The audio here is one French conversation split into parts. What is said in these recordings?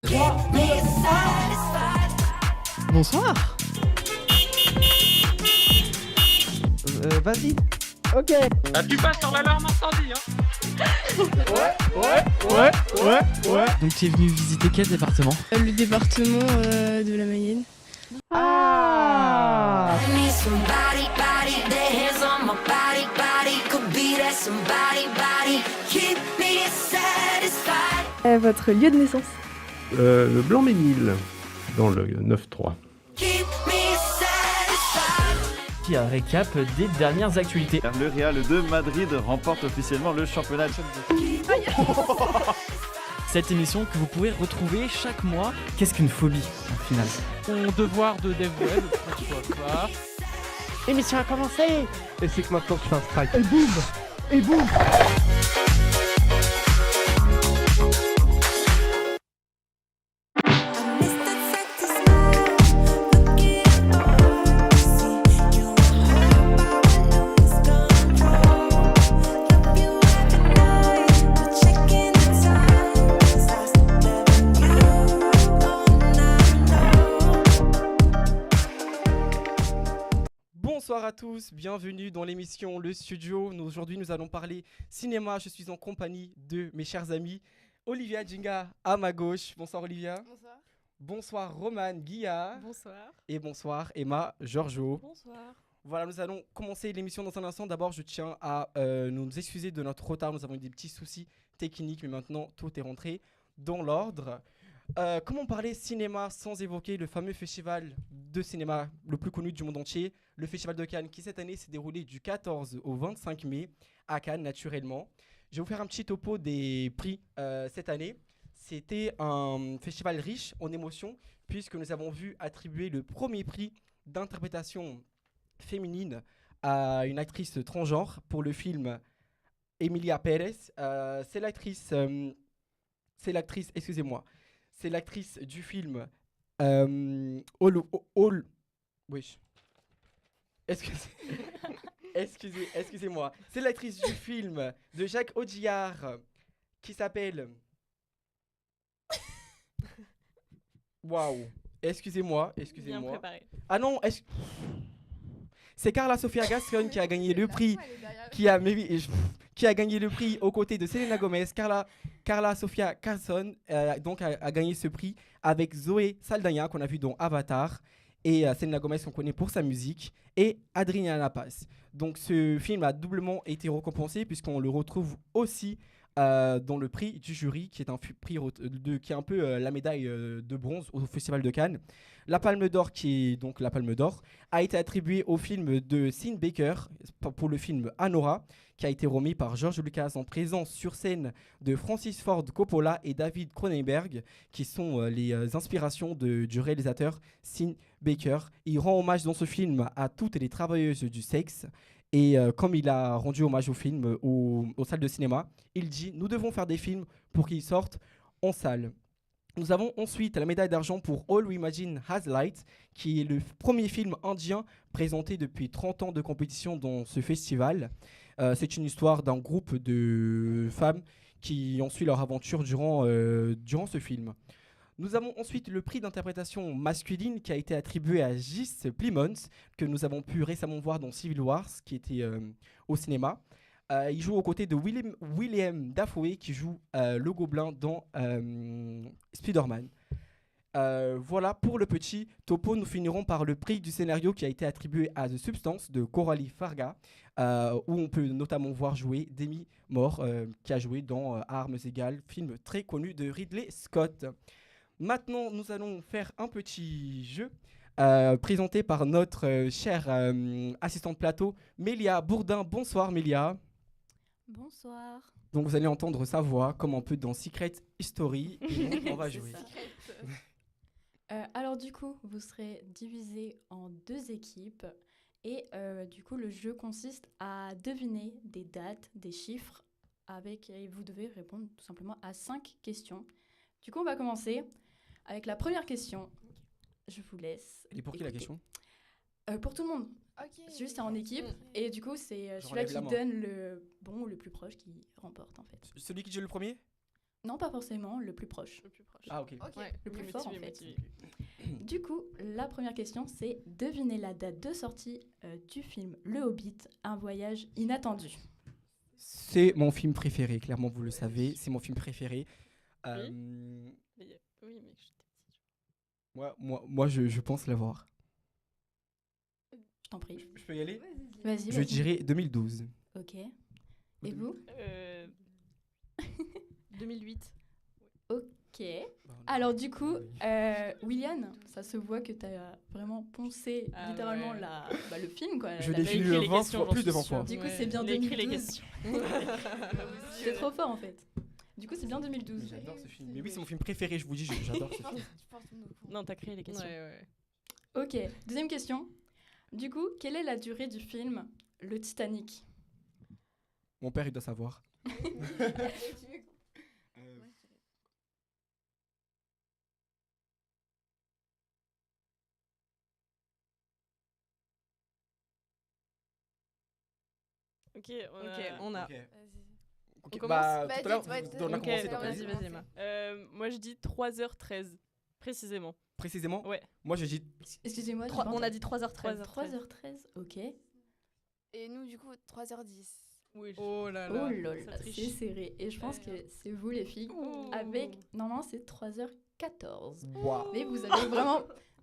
3, 2, 1. Bonsoir. Vas-y. Ok. Ah, tu passes sur l'alarme incendie, hein. Ouais. Donc tu es venu visiter quel département? Le département de la Mayenne. Ah. Votre lieu de naissance. Le Blanc-Ménil, dans le 9-3. Qui a un récap des dernières actualités. Le Real de Madrid remporte officiellement le championnat. Cette émission que vous pourrez retrouver chaque mois. Qu'est-ce qu'une phobie, au final? Mon devoir de dev web, pourquoi pas. L'émission a commencé. Et c'est que maintenant tu fais un strike. Et boum. Bonsoir à tous, bienvenue dans l'émission Le Studio. Aujourd'hui, nous allons parler cinéma. Je suis en compagnie de mes chers amis Olivia Djinga à ma gauche. Bonsoir Olivia. Bonsoir. Bonsoir Roman Guilla. Bonsoir. Et bonsoir Emma Giorgio. Bonsoir. Voilà, nous allons commencer l'émission dans un instant. D'abord, je tiens à nous excuser de notre retard. Nous avons eu des petits soucis techniques, mais maintenant, tout est rentré dans l'ordre. Comment parler cinéma sans évoquer le fameux festival de cinéma le plus connu du monde entier, le Festival de Cannes, qui cette année s'est déroulé du 14 au 25 mai à Cannes, naturellement. Je vais vous faire un petit topo des prix cette année. C'était un festival riche en émotions, puisque nous avons vu attribuer le premier prix d'interprétation féminine à une actrice transgenre pour le film Emilia Pérez. C'est l'actrice, excusez-moi, c'est l'actrice du film oui. Excusez-moi. C'est l'actrice du film de Jacques Audiard qui s'appelle... Waouh. Excusez-moi. Bien préparé. Ah non, c'est Carla Sofia Gascon qui a gagné le prix, qui a gagné le prix aux côtés de Selena Gomez. Carla Sofia Gascon donc a gagné ce prix avec Zoé Saldana qu'on a vu dans Avatar et Selena Gomez qu'on connaît pour sa musique et Adriana Paz. Donc ce film a doublement été récompensé puisqu'on le retrouve aussi dans le prix du jury, qui est un prix qui est un peu la médaille de bronze au Festival de Cannes. La Palme d'Or, qui est donc la Palme d'Or, a été attribuée au film de Sean Baker pour le film Anora, qui a été remis par George Lucas en présence sur scène de Francis Ford Coppola et David Cronenberg, qui sont les inspirations du réalisateur Sean Baker. Il rend hommage dans ce film à toutes les travailleuses du sexe. Et comme il a rendu hommage au film aux salles de cinéma, il dit « Nous devons faire des films pour qu'ils sortent en salle ». Nous avons ensuite la médaille d'argent pour All We Imagine Has Light, qui est le premier film indien présenté depuis 30 ans de compétition dans ce festival. C'est une histoire d'un groupe de femmes qui ont suivi leur aventure durant ce film. Nous avons ensuite le prix d'interprétation masculine qui a été attribué à Gis Plimons, que nous avons pu récemment voir dans Civil Wars, qui était au cinéma. Il joue aux côtés de William Dafoe, qui joue le gobelin dans Spider-Man. Voilà pour le petit topo. Nous finirons par le prix du scénario qui a été attribué à The Substance de Coralie Farga, où on peut notamment voir jouer Demi Moore, qui a joué dans Armes égales, film très connu de Ridley Scott. Maintenant, nous allons faire un petit jeu présenté par notre chère assistante plateau, Mélia Bourdin. Bonsoir Mélia. Bonsoir. Donc vous allez entendre sa voix comme un peu dans Secret History. Et donc, on va jouer. Alors du coup, vous serez divisés en 2 équipes et du coup, le jeu consiste à deviner des dates, des chiffres et vous devez répondre tout simplement à 5 questions. Du coup, on va commencer avec la première question. Je vous laisse. Et pour qui la question? Pour tout le monde. Okay. Juste c'est en équipe et du coup c'est celui-là qui donne le bon ou le plus proche qui remporte en fait. Celui qui dit le premier? Non, pas forcément, le plus proche. Le plus proche. Ah, ok. Ok. Ouais, Le plus fort, en fait. motivé. Du coup, la première question, c'est deviner la date de sortie du film Le Hobbit, un voyage inattendu. C'est mon film préféré, clairement, vous le savez. C'est mon film préféré. Mais, oui, mais j'étais petite. Moi je pense l'avoir. Je t'en prie. Je peux y aller? Vas-y, Je dirais 2012. Ok. Et vous? 2008. Ok. Alors du coup, William, ça se voit que tu as vraiment poncé Ah littéralement ouais. le film, quoi. Je La- l'ai T'as fini écrit le les 20 questions, fois, j'en plus de suis 20 fois. sûre. Du coup, c'est bien il a écrit les 2012. questions. C'est trop fort en fait. Du coup, c'est bien 2012. J'adore ce film. Mais oui, c'est mon film préféré, je vous dis, j'adore ce film. Non, t'as créé les questions. Ok, deuxième question. Du coup, quelle est la durée du film Le Titanic? Mon père, il doit savoir. Ok, on a. Ok. Ok, On commence bah, Bah, tout à l'heure, dites, ouais, on a Ok, commencé par vas-y, vas-y, Emma. Moi, je dis 3h13, précisément. Précisément, Ouais. moi je dis Excusez-moi, j'ai Trois- pas on a entendu. dit 3h13. 3h13, ok. Et nous, du coup, 3h10. Oui. Oh là Oh là là, triche. c'est serré. Et je pense que c'est vous les filles. Avec, normalement c'est 3h14. waouh. Mais vous avez vraiment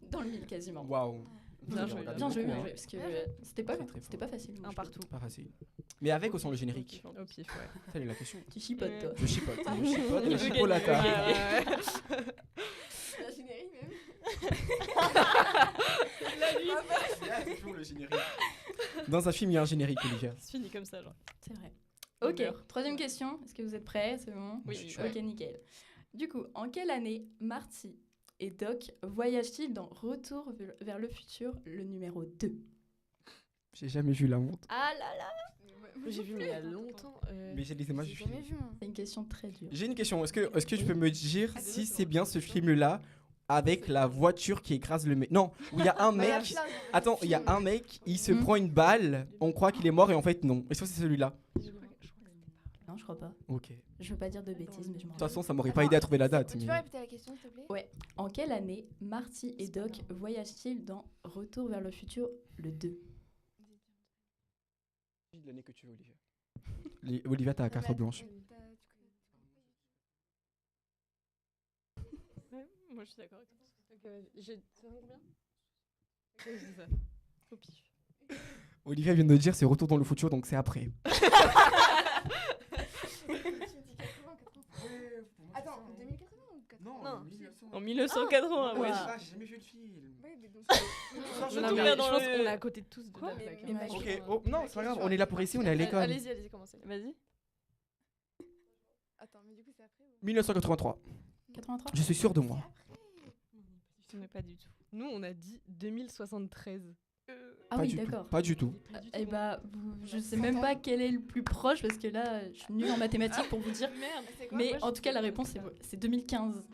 dans le mille quasiment. Waouh. Bien Vous joué, regardez Bien joué, beaucoup, bien hein. joué. Parce que Bien joué. c'était pas, Très, très c'était fort. pas facile. Un partout. Pas facile. Mais avec ou sans le générique? Au pif, ouais. Ça, c'est la question. Tu chipotes toi. Je chipote. Je chipote. Il Je veut chipolata. gagner. La générique même. C'est toujours le générique. Dans un film, il y a un générique, Olivia. C'est fini comme ça, genre. C'est vrai. On Ok, meurt. troisième question. Est-ce que vous êtes prêts? C'est bon? Oui, Je suis oui. Ok, nickel. Du coup, en quelle année Marty et Doc voyagent-ils dans Retour vers le futur, le numéro 2? J'ai jamais vu la honte. Ah là là! J'ai vu, mais il y a longtemps. Mais j'ai les images du J'ai film. jamais vu, moi. C'est une question très dure. J'ai une question. Est-ce que tu peux me dire si c'est bien ce film-là avec la voiture qui écrase le mec? Non, où il y a un Bah, il y a mec. plein de Attends, il y a films. un mec, il se Mhm. prend une balle, on croit qu'il est mort et en fait non. Est-ce que c'est celui-là? Non, je crois pas. Ok. De Je veux pas dire de bêtises, mais je m'en toute façon, rappelle. ça m'aurait pas aidé à trouver la date. Tu mais- peux répéter la question, s'il te plaît? Ouais. En quelle année Marty et Doc voyagent-ils dans Retour vers le futur, le 2? Dis l'année que tu veux, Olivia. Olivia, t'as la carte blanche. Ouais, moi, je suis d'accord avec toi. J'ai combien? Je dis ça. Au pif. Olivia vient de dire c'est Retour dans le futur, donc c'est après. Attends, 2080 ou 80? Non. 1900. En 1980, Ah, ouais. ouais. J'ai jamais vu le film. Oui, mais donc. Je Non, te mais mets je dans pense le- qu'on est à côté de tous de Quoi la Mais- plaque. mais ma Ok, question- oh, non, c'est pas grave, on est là pour ici, on est à Allez, l'école. allez, commencez. Vas-y. Attends, mais du coup, c'est après ou... 1983. 83? Je suis sûr de moi. Ce n'est pas du tout. Nous, on a dit 2073. Ah Pas oui, du tout. d'accord. Pas du tout. Eh bah, je sais même pas quel est le plus proche parce que là, je suis nulle en mathématiques pour vous dire. Merde. Mais en tout cas, la réponse, c'est 2015.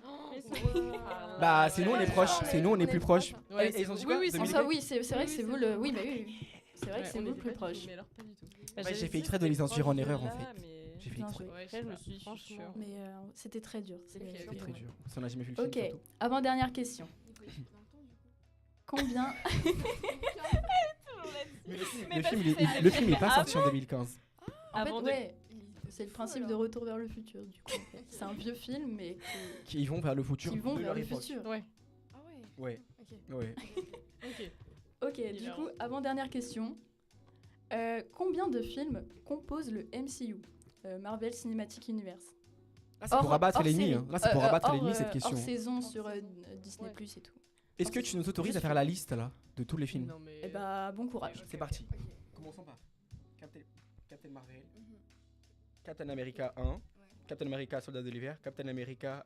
Bah, c'est nous, on est proches. C'est nous, on est plus proches. Ouais, Et ils ont dit oui, quoi? oui, En 2000? soi, oui, c'est vrai que c'est vous le. Oui, bah oui. C'est vrai que c'est on vous le était plus pas du tout, proche. Mais alors, pas du tout. Ouais, j'ai fait exprès de les induire en erreur, en fait. J'ai fait Bien exprès. joué. Ouais, Après, je me suis franchement. Mais c'était très dur. Ok, C'est ok. très dur. Ça, on a jamais vu le film. Ok, surtout. avant-dernière question. Combien. Mais le film, Mais le parce film, que il est- c'est le film, il est pas sorti en 2015. En fait, Avant de- ouais, c'est le principe de Retour vers le futur, du coup. En fait. C'est un vieux film, mais Qui vont vers le futur qui vont de vers leur le époque. futur. Ouais. Ah ouais. Ouais, Ok. ouais. Ok. Ok, du Divers. coup, avant-dernière question. Combien de films composent le MCU Marvel Cinematic Universe? Là, c'est pour abattre l'ennemi. série. hein. Là, c'est pour abattre hors, l'ennemi, cette question. Hors saison sur Disney Ouais. Plus et tout. Est-ce que tu nous autorises à faire la liste, là, de tous les films? Non, mais. Eh bah, bon courage. C'est parti. Ok. Commençons par Captain Marvel, Mhm. Captain America 1, Captain America Soldat de l'hiver, Captain America.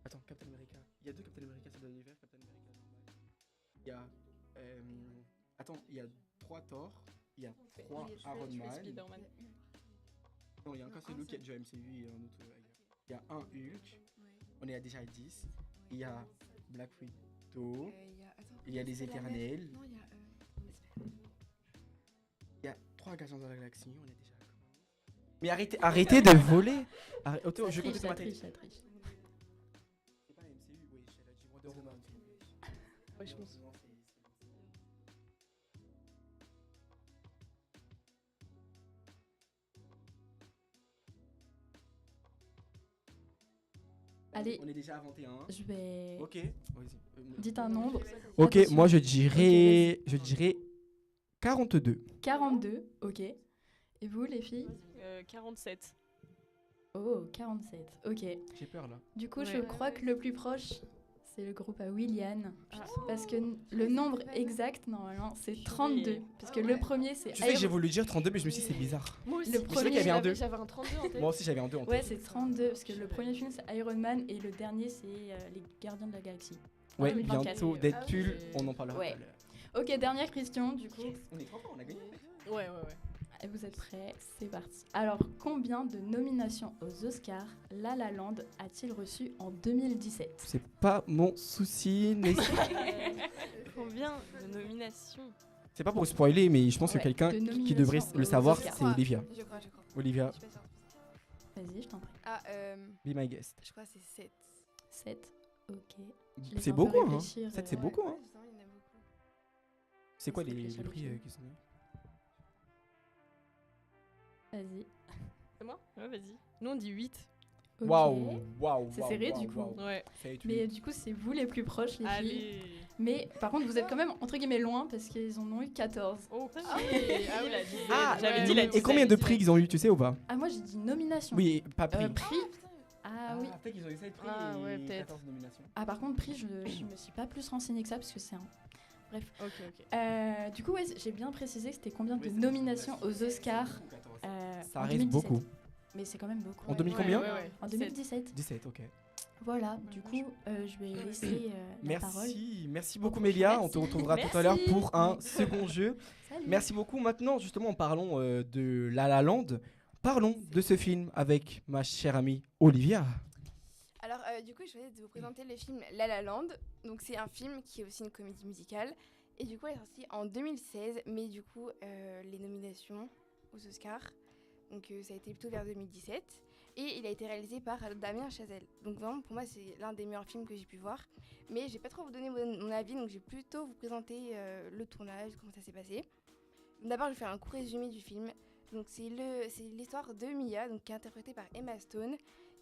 Attends, Captain America. Il y a deux Captain America Soldat de l'hiver, Captain America normal. Il y a. Attends, il y a 3 Thor, il y a 3 Iron Man. Spider-Man. Non, il y a encore celui qui est déjà MCU et un autre ailleurs. Il y a un Hulk, on est à déjà 10. Il y a Black Widow, il y a les Éternels. Non, il y a. Il y a 3 Gardiens de la Galaxie, on est déjà. Mais arrêtez de voler. Otto, je vais compter sur ma tête. ça triche. C'est pas MCU, oui, elle a dit Wonder Woman. Ouais, je pense. Allez, On est déjà à 21. je vais... Ok, vas-y. Dites un nombre. Ok, Attention. moi je vas-y. dirais 42. 42, ok. Et vous, les filles? 47. Oh, 47, ok. J'ai peur là. Du coup, Ouais. je crois que le plus proche, c'est le groupe à Willian. Ah. Parce que le nombre exact, normalement, c'est 32. Parce que le premier, c'est Tu sais que j'ai voulu dire 32, mais je me suis dit c'est bizarre. Moi aussi, Le Mais c'est vrai qu'il y avait un 2. J'avais un 32 en tête. Moi aussi j'avais un 2 en Ouais, tête. c'est 32. Parce que le premier film, c'est Iron Man. Et le dernier, c'est Les Gardiens de la Galaxie. Ouais, 2024. bientôt Deadpool, on en parlera Ouais. tout à l'heure. Ok, dernière question, du coup. On est trop fort, on a gagné. Ouais. Et vous êtes prêts? C'est parti. Alors, combien de nominations aux Oscars La La Land a-t-il reçu en 2017? C'est pas mon souci. Combien de nominations? C'est pas pour spoiler, mais je pense que Ouais, quelqu'un de qui devrait nominations le aux savoir, Oscars. c'est Olivia. Je crois. Olivia, Je suis pas sûre. Vas-y, je t'en prie. Ah, be my guest. je crois que c'est 7. 7. Ok. Je laisse C'est un peu beaucoup, hein. réfléchir, 7, c'est beaucoup, hein. Justement, il y en a beaucoup. C'est quoi Laisse les réfléchir prix dessus. qui sont donnés? Vas-y. C'est moi? Ouais, vas-y. Nous, on dit 8. Ok. Waouh. C'est serré, du coup. Ouais. Mais du coup, c'est vous les plus proches, les filles. Allez. Mais par contre, vous êtes quand même entre guillemets loin parce qu'ils en ont eu 14. Ok. Ah oui, la dizaine. Ah, J'avais ouais. dit la Et dizaine. combien de prix ils ont eu, tu sais ou pas? Ah, moi j'ai dit nomination. Oui, pas prix. Prix. Ah oui. Peut-être qu'ils ont eu 7 prix Ah, ouais, et peut-être. 14 nominations. Ah, par contre, prix, je me suis pas plus renseignée que ça parce que c'est un. Bref. Ok. Du coup, ouais, j'ai bien précisé que c'était combien de Oui, c'est nominations aux Oscars. Ça en reste 2017. beaucoup. Mais c'est quand même beaucoup. En 2000 combien? En 2017. 17, ok. Voilà, du coup, je vais laisser la parole. Merci beaucoup Mélia, on te retrouvera tout à l'heure pour un second jeu. Salut. Merci beaucoup. Maintenant, justement, parlons de La La Land. Parlons de ce film avec ma chère amie Olivia. Alors, du coup, je voulais vous présenter le film La La Land. Donc, c'est un film qui est aussi une comédie musicale. Et du coup, elle est sortie en 2016. Mais du coup, les nominations aux Oscars, donc ça a été plutôt vers 2017. Et il a été réalisé par Damien Chazelle. Donc vraiment, pour moi, c'est l'un des meilleurs films que j'ai pu voir. Mais je vais pas trop vous donner mon avis, donc je vais plutôt vous présenter le tournage, comment ça s'est passé. D'abord, je vais faire un court résumé du film. Donc c'est l'histoire de Mia, donc, qui est interprétée par Emma Stone,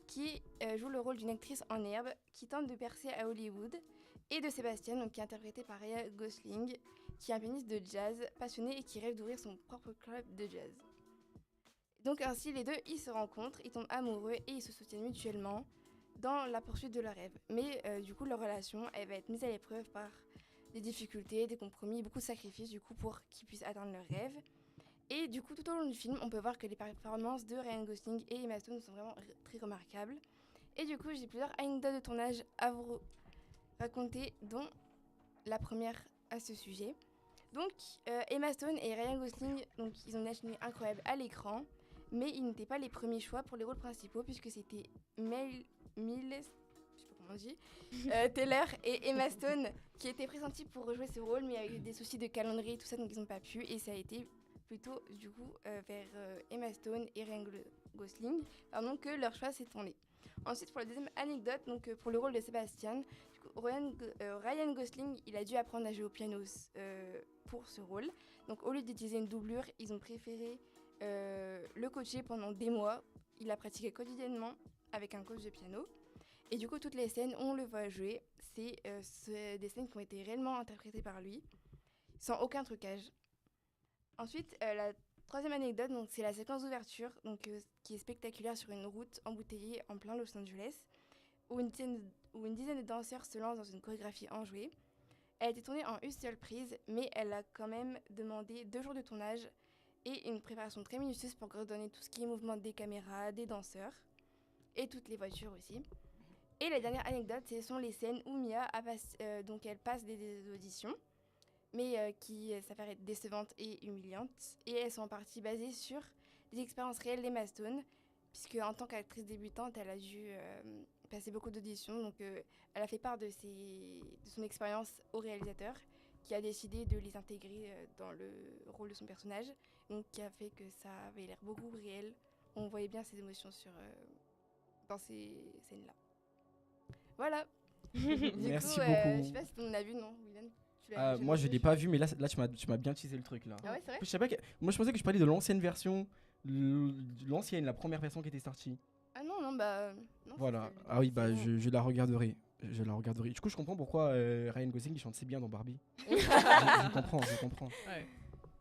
qui joue le rôle d'une actrice en herbe qui tente de percer à Hollywood, et de Sébastien, donc, qui est interprété par Ryan Gosling, qui est un pianiste de jazz passionné et qui rêve d'ouvrir son propre club de jazz. Donc ainsi, les deux, ils se rencontrent, ils tombent amoureux et ils se soutiennent mutuellement dans la poursuite de leur rêve. Mais du coup, leur relation, elle va être mise à l'épreuve par des difficultés, des compromis, beaucoup de sacrifices du coup pour qu'ils puissent atteindre leurs rêves. Et du coup, tout au long du film, on peut voir que les performances de Ryan Gosling et Emma Stone sont vraiment très remarquables. Et du coup, j'ai plusieurs anecdotes de tournage à vous raconter, dont la première à ce sujet. Donc, Emma Stone et Ryan Gosling, donc, ils ont une chimie incroyable à l'écran, mais ils n'étaient pas les premiers choix pour les rôles principaux, puisque c'était Miles, je sais pas comment on dit, Taylor et Emma Stone qui étaient pressentis pour rejouer ce rôle, mais avec des soucis de calendrier et tout ça, donc ils n'ont pas pu, et ça a été plutôt du coup vers Emma Stone et Ryan Gosling que leur choix s'est tourné. Ensuite, pour la deuxième anecdote, donc pour le rôle de Sébastien, du coup, Ryan Gosling, il a dû apprendre à jouer au piano pour ce rôle. Donc au lieu d'utiliser une doublure, ils ont préféré le coacher pendant des mois. Il a pratiqué quotidiennement avec un coach de piano. Et du coup, toutes les scènes, on le voit jouer. C'est des scènes qui ont été réellement interprétées par lui, sans aucun trucage. Ensuite, la troisième anecdote, donc, c'est la séquence d'ouverture, donc, qui est spectaculaire sur une route embouteillée en plein Los Angeles, où une dizaine de danseurs se lancent dans une chorégraphie enjouée. Elle a été tournée en une seule prise, mais elle a quand même demandé 2 jours de tournage et une préparation très minutieuse pour coordonner tout ce qui est mouvement des caméras, des danseurs et toutes les voitures aussi. Et la dernière anecdote, ce sont les scènes où Mia elle passe des auditions, mais qui s'avèrent être décevantes et humiliantes. Et elles sont en partie basées sur des expériences réelles d'Emma Stone, puisque en tant qu'actrice débutante, elle a dû passer beaucoup d'auditions. Donc elle a fait part de son expérience au réalisateur, qui a décidé de les intégrer dans le rôle de son personnage, donc qui a fait que ça avait l'air beaucoup réel on voyait bien ses émotions dans ces scènes-là. Voilà. Merci coup, beaucoup. je sais pas si on a vu, non, William? Tu l'as Moi, je jamais l'ai vu? pas vu, mais là tu m'as bien teasé le truc là. Ah ouais, c'est vrai? Je sais pas moi, je pensais que je parlais de l'ancienne version, l'ancienne, la première version qui était sortie. Ah non, non, bah... Non, Voilà. c'est- Ah oui, bah c'est bon. je la regarderai. Je la regarderai. Du coup, je comprends pourquoi Ryan Gosling il chante si bien dans Barbie. je comprends. Ouais.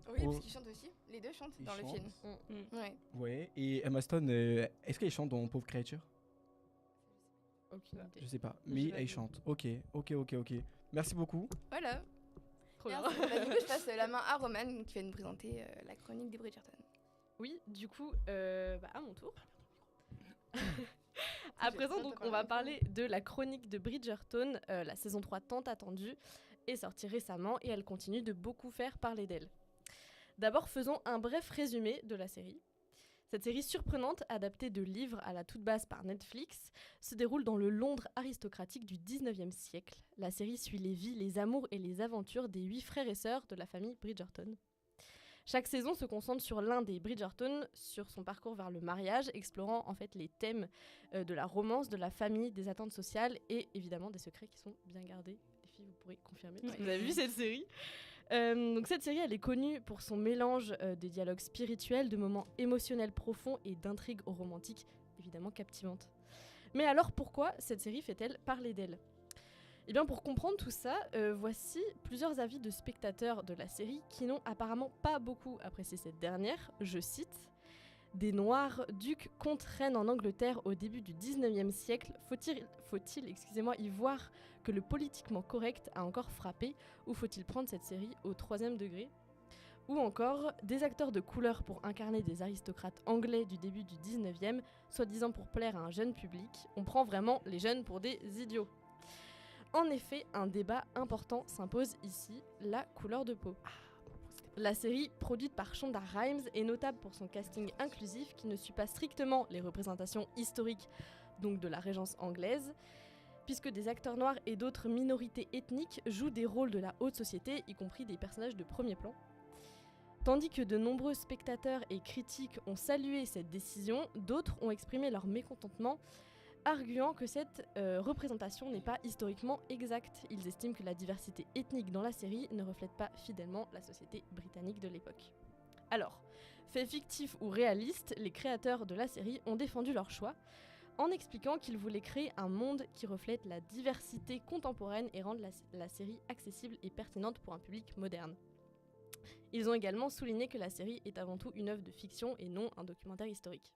Oui, Oh. parce qu'ils chantent aussi. Les deux chantent Ils dans le chantent. film. Ouais. Ouais. Et Emma Stone, est-ce qu'elle chante dans Pauvre Créature? Aucune idée. Je sais pas. J'ai Mais pas elle vu. chante. Ok. Merci beaucoup. Voilà. Trop bien. Merci. Bah, du coup, je passe la main à Roman qui va nous présenter la chronique des Bridgerton. Oui, du coup, à mon tour. À J'ai présent, hâte donc, de on va parler. parler de la chronique de Bridgerton, la saison 3 tant attendue, est sortie récemment et elle continue de beaucoup faire parler d'elle. D'abord, faisons un bref résumé de la série. Cette série surprenante, adaptée de livres à la toute base par Netflix, se déroule dans le Londres aristocratique du 19e siècle. La série suit les vies, les amours et les aventures des 8 frères et sœurs de la famille Bridgerton. Chaque saison se concentre sur l'un des Bridgerton, sur son parcours vers le mariage, explorant en fait les thèmes de la romance, de la famille, des attentes sociales et évidemment des secrets qui sont bien gardés. Les filles, vous pourrez confirmer parce que vous avez vu cette série. Donc cette série, elle est connue pour son mélange de dialogues spirituels, de moments émotionnels profonds et d'intrigues romantiques évidemment captivantes. Mais alors pourquoi cette série fait-elle parler d'elle ? Eh bien, pour comprendre tout ça, voici plusieurs avis de spectateurs de la série qui n'ont apparemment pas beaucoup apprécié cette dernière. Je cite « Des Noirs, ducs, comtes, reines en Angleterre au début du 19e siècle, faut-il y voir que le politiquement correct a encore frappé ou faut-il prendre cette série au 3e degré ?» Ou encore « Des acteurs de couleur pour incarner des aristocrates anglais du début du 19e, soi-disant pour plaire à un jeune public, on prend vraiment les jeunes pour des idiots ?» En effet, un débat important s'impose ici, la couleur de peau. La série, produite par Shonda Rhimes, est notable pour son casting inclusif qui ne suit pas strictement les représentations historiques, donc de la régence anglaise, puisque des acteurs noirs et d'autres minorités ethniques jouent des rôles de la haute société, y compris des personnages de premier plan. Tandis que de nombreux spectateurs et critiques ont salué cette décision, d'autres ont exprimé leur mécontentement, arguant que cette représentation n'est pas historiquement exacte. Ils estiment que la diversité ethnique dans la série ne reflète pas fidèlement la société britannique de l'époque. Alors, fait fictif ou réaliste, les créateurs de la série ont défendu leur choix en expliquant qu'ils voulaient créer un monde qui reflète la diversité contemporaine et rendre la série accessible et pertinente pour un public moderne. Ils ont également souligné que la série est avant tout une œuvre de fiction et non un documentaire historique.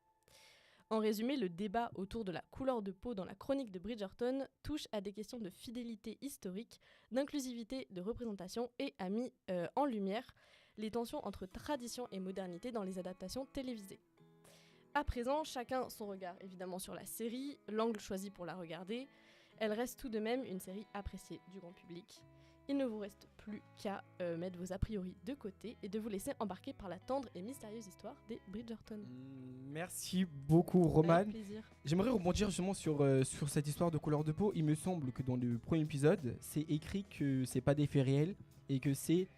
En résumé, le débat autour de la couleur de peau dans la chronique de Bridgerton touche à des questions de fidélité historique, d'inclusivité, de représentation et a mis en lumière les tensions entre tradition et modernité dans les adaptations télévisées. À présent, chacun son regard évidemment sur la série, l'angle choisi pour la regarder. Elle reste tout de même une série appréciée du grand public. Il ne vous reste plus qu'à mettre vos a priori de côté et de vous laisser embarquer par la tendre et mystérieuse histoire des Bridgerton. Merci beaucoup, Roman. Avec plaisir. J'aimerais rebondir justement sur cette histoire de couleur de peau. Il me semble que dans le premier épisode, c'est écrit que c'est pas des faits réels et que c'est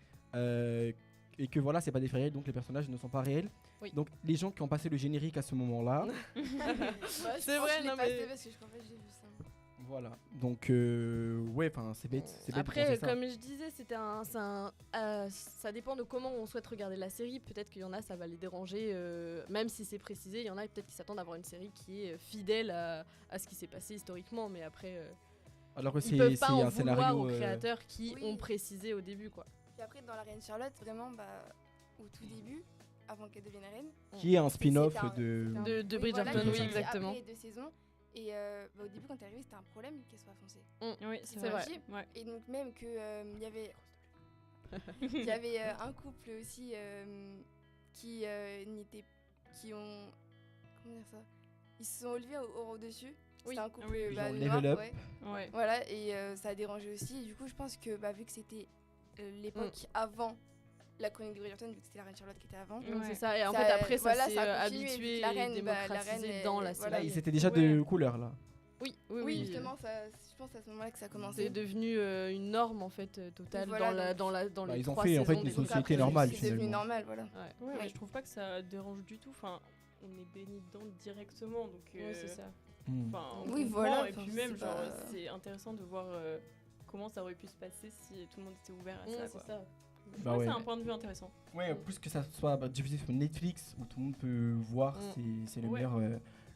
voilà, c'est pas des faits réels, donc les personnages ne sont pas réels. Oui. Donc les gens qui ont passé le générique à ce moment-là, C'est vrai, non mais... parce que je crois pas que j'ai vu ça. voilà. Donc ouais, enfin c'est bête. C'est bête de Après, penser ça. comme je disais, ça dépend de comment on souhaite regarder la série. Peut-être qu'il y en a, ça va les déranger, même si c'est précisé. Il y en a peut-être qui s'attendent à avoir une série qui est fidèle à ce qui s'est passé historiquement, mais après, Alors que ils c'est peuvent pas en un vouloir scénario. aux créateurs qui Oui. ont précisé au début, quoi. Puis après, dans la Reine Charlotte, vraiment, au tout début, avant qu'elle devienne reine, qui est un spin-off c'était un- de. c'était un- De oui, Bridgerton, voilà, oui, qui est exactement. Après 2 saisons. Et au début, quand elle est arrivée, c'était un problème qu'elle soit foncée. Oui, C'est c'est vrai. vrai. Ouais. Et donc, même que il y avait un couple aussi qui ont. Comment dire ça? Ils se sont élevés au-dessus. Oui. C'était un couple Oui, oui. Genre noir, level up. ouais. Ouais. Voilà, et ça a dérangé aussi. Et du coup, je pense que vu que c'était l'époque avant la chronique de Bridgerton, vu que c'était la Reine Charlotte qui était avant. Donc, c'est ça. Et en Ça, fait, après, ça voilà, s'est ça a continué, et habitué puis la et reine, la démocratisé reine, dans la voilà, série. Ils étaient déjà de couleur là. Oui, oui, Oui, oui. justement, je pense à ce moment-là que ça a commencé. C'est devenu une norme en fait totale Voilà, dans donc- les Ils ont 3 fait en fait saisons une des société Après, normale c'est devenu finalement. normal, voilà. Ouais. Ouais, mais Oui. je trouve pas que ça dérange du tout. Enfin, on est baigné dedans directement. Donc, Ouais, c'est ça. enfin, on Oui, comprend, voilà, Et enfin, puis je même, sais genre, pas. c'est intéressant de voir comment ça aurait pu se passer si tout le monde était ouvert à ça. C'est Quoi. ça. Bah Ouais, ouais. c'est un point de vue intéressant. Ouais, plus que ça soit diffusé sur Netflix où tout le monde peut voir, c'est Ouais.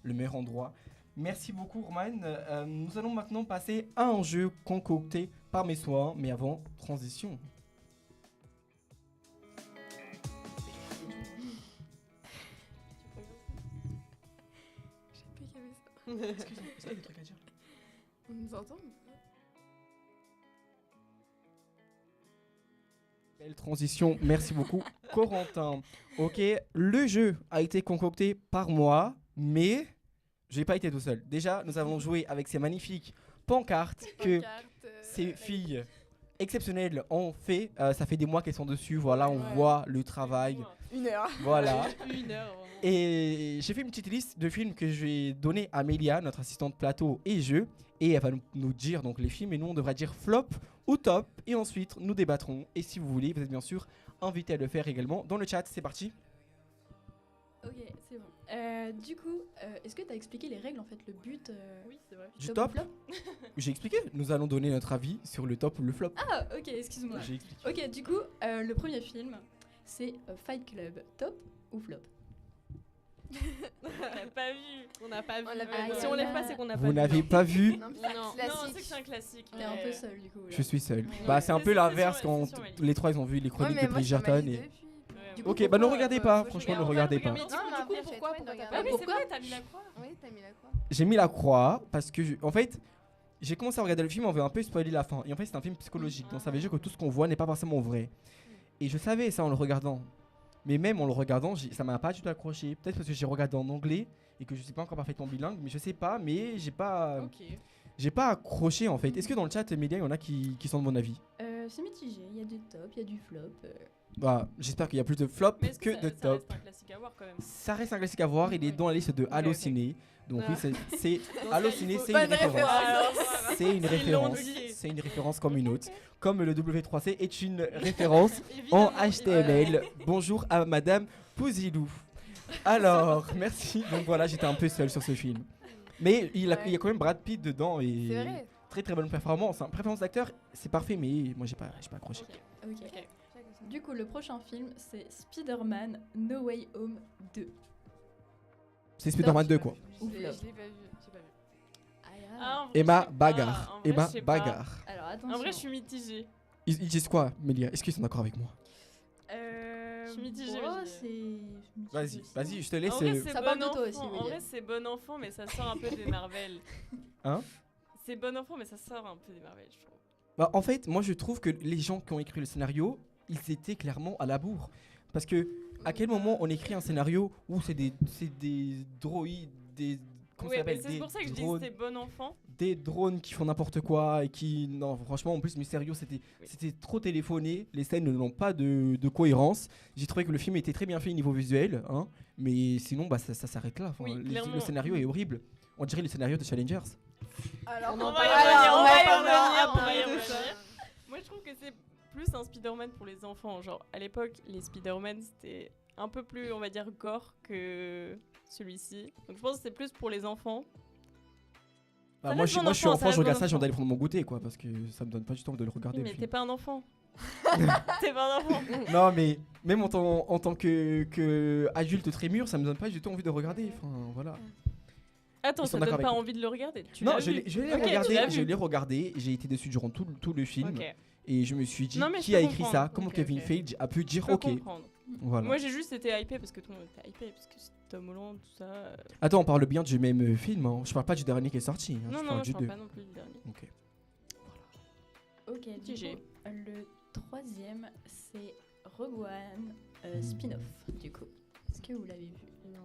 le meilleur endroit. Merci beaucoup, Roman. Nous allons maintenant passer à un jeu concocté par mes soins, mais avant, transition. Je sais plus qu'il y avait ça. Excusez-moi, est-ce qu'il y a des trucs à dire? On nous entend? Belle transition, merci beaucoup, Corentin. Ok, le jeu a été concocté par moi, mais j'ai pas été tout seul. Déjà, nous avons joué avec ces magnifiques pancartes que ces filles exceptionnelles ont fait. Ça fait des mois qu'elles sont dessus, voilà, on Ouais. voit le travail. 1 heure. Voilà. 1 heure, vraiment. Et j'ai fait une petite liste de films que je vais donner à Mélia, notre assistante plateau et jeu. Et elle va nous dire donc les films et nous on devra dire flop ou top. Et ensuite nous débattrons. Et si vous voulez, vous êtes bien sûr invité à le faire également dans le chat. C'est parti. Ok, c'est bon. Du coup, est-ce que tu as expliqué les règles en fait, le but Oui, c'est vrai. Du top top. ou flop? J'ai expliqué. Nous allons donner notre avis sur le top ou le flop. Ah, ok, excuse-moi. J'ai expliqué. Ok, du coup, le premier film, c'est Fight Club. Top ou flop? On n'a pas vu. On n'a pas vu. On l'a pas ouais. vu. Si on lève pas, c'est qu'on n'a pas Vous vu. n'avez hein. pas vu. Non, mais c'est un Non. Non, classique. c'est que c'est un classique. T'es un peu seul du coup. Là. Je suis seul. Ouais. Bah c'est un peu C'est l'inverse sûr, quand c'est sûr, Malik. les trois ils ont vu les Ouais, chroniques mais de moi, ça m'a Bridgerton. dit Et... depuis. Ouais, Du ouais. coup, Ok, bah ne pourquoi, regardez pas. faut Franchement, jouer ne en regardez fait, pas. regarder. Non, mais après, pourquoi pourquoi t'as t'as pas Ah vu oui, c'est pourquoi vrai, t'as mis la croix. Oui, t'as mis la croix. J'ai mis la croix parce que en fait j'ai commencé à regarder le film, on veut un peu spoiler la fin. Et en fait c'est un film psychologique, donc ça veut dire que tout ce qu'on voit n'est pas forcément vrai. Et je savais ça en le regardant. Mais même en le regardant, ça m'a pas du tout accroché. Peut-être parce que j'ai regardé en anglais et que je suis pas encore parfaitement bilingue, mais je sais pas, mais j'ai pas accroché en fait. Est-ce que dans le chat, Média, il y en a qui sont de mon avis? C'est mitigé, il y a du top, il y a du flop. Bah, j'espère qu'il y a plus de flop Mais est-ce que ça- de ça top. reste un classique à voir quand même. Ça reste un classique à voir, il est Ouais. dans la liste de Ok, Allociné. Donc oui, c'est Donc, Allociné, il faut- c'est une Bonne référence. référence. C'est une Ils l'ont référence. dit. C'est une référence comme une autre. Comme le W3C est une référence en HTML. Bonjour à Madame Pouzilou. Alors, merci. Donc voilà, j'étais un peu seul sur ce film. Mais il y a quand même Brad Pitt dedans C'est et vrai. très très bonne performance. Hein. Préférence d'acteur, c'est parfait, mais moi j'ai pas accroché. Ok. Ok. Du coup, le prochain film, c'est Spider-Man No Way Home 2. C'est Spider-Man 2 quoi. Je Ou l'ai flop. je l'ai pas vu. J'ai pas vu. Ah, En vrai, Emma je sais pas. Bagarre. En vrai, Emma je sais pas. Bagarre. Alors attention. En vrai, je suis mitigée. Ils disent quoi, Mélia? Est-ce qu'ils sont d'accord avec moi? Je suis mitigée. bon, mais c'est. Vas-y, vas-y, je te laisse. En vrai, c'est Ça bon parle de toi enfant. aussi, En William. vrai, c'est bon enfant, mais ça sort un peu des Marvel. Hein? C'est bon enfant, mais ça sort un peu des Marvel, je trouve. Bah, en fait, moi je trouve que les gens qui ont écrit le scénario, ils étaient clairement à la bourre. Parce que à quel moment on écrit un scénario où c'est des droïdes, des comment ça Ouais, mais s'appelle, c'est des pour ça que je dis drones, que c'était bon enfant. des drones qui font n'importe quoi et qui non franchement en plus Mysterio c'était trop téléphoné, les scènes n'ont pas de cohérence. J'ai trouvé que le film était très bien fait au niveau visuel, hein, mais sinon bah ça s'arrête là. Enfin, Oui, le clairement. scénario est horrible. On dirait le scénario de Challengers. Alors, On va y alors, revenir, on va y parler de revenir. ça. Moi, je trouve que c'est plus un Spider-Man pour les enfants. Genre, à l'époque, les Spider-Man, c'était un peu plus, on va dire, gore que celui-ci. Donc, je pense que c'est plus pour les enfants. Bah, Ça moi, reste je, bon moi je suis enfant, enfant, ça je reste regarde bon ça, j'ai envie enfant. d'aller prendre mon goûter quoi, parce que ça me donne pas du temps de le regarder Oui, le mais film. t'es pas un enfant. T'es pas un enfant. Non, mais même en tant que adulte très mûr, ça me donne pas du tout envie de regarder. Enfin, voilà. Attends, Ils sont ça d'accord donne pas avec envie de le regarder. Tu Non, l'as je vu. l'ai Ok, tu regardé, l'as je vu. l'ai regardé, j'ai été dessus durant tout le film Ok. et je me suis dit Non, mais je qui peux a écrit ça, comprendre. comment Ok, Kevin ok. Feige a pu dire Je peux ok. comprendre. Voilà. Moi, j'ai juste été hypé parce que tout le monde était hypé. Parce que c'est Tom Holland, tout ça. Attends, on parle bien du même film, hein. Je parle pas du dernier qui est sorti, hein. Non, je non, parle je du parle 2. pas non plus du dernier. Ok. Ok, du Mitigé. coup, le troisième, c'est Rogue One Mmh. spin-off, du coup. Est-ce que vous l'avez vu? Non.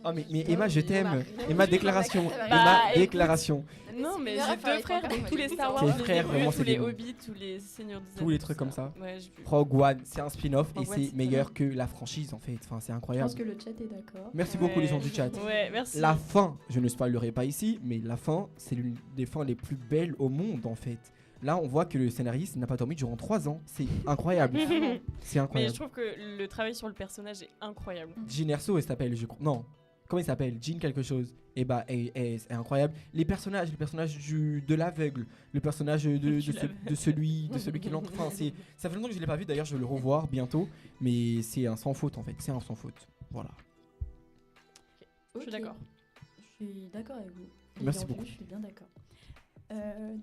Ah mais Emma, je t'aime. Bah, Emma, déclaration. bah, Emma, écoute. déclaration. Non, mais Similaire à j'ai faire deux les frères, trois donc tous les personnes, Star moi, Wars, Tes je les ai frères, vus, vraiment, tous c'est les des bons. Hobbits, tous les Seigneurs des Tous les Anneaux, trucs tout comme ça. Ouais, j'ai vu. Rogue One, c'est un spin-off et Rogue One, c'est c'est meilleur que la franchise en fait. Enfin, c'est Je incroyable. pense que le chat est d'accord. Merci beaucoup les gens du chat. Ouais, merci. La fin, je ne spoilerai pas ici, mais la fin, c'est l'une des fins les plus belles au monde en fait. Là, on voit que le scénariste n'a pas dormi durant 3 ans. C'est incroyable. C'est Mais je incroyable. trouve que le travail sur le personnage est incroyable. Jean Erso, elle s'appelle, je crois. Non, comment il s'appelle, Jean quelque chose, et bah est incroyable. Les personnages de l'aveugle, le personnage de celui qui l'entre, enfin ça fait longtemps que je l'ai pas vu, d'ailleurs je vais le revoir bientôt, mais c'est un sans faute en fait, c'est un sans faute. Voilà. Je suis Ok. d'accord. Je suis d'accord avec vous. Merci Ayant vu, beaucoup. Je suis bien d'accord.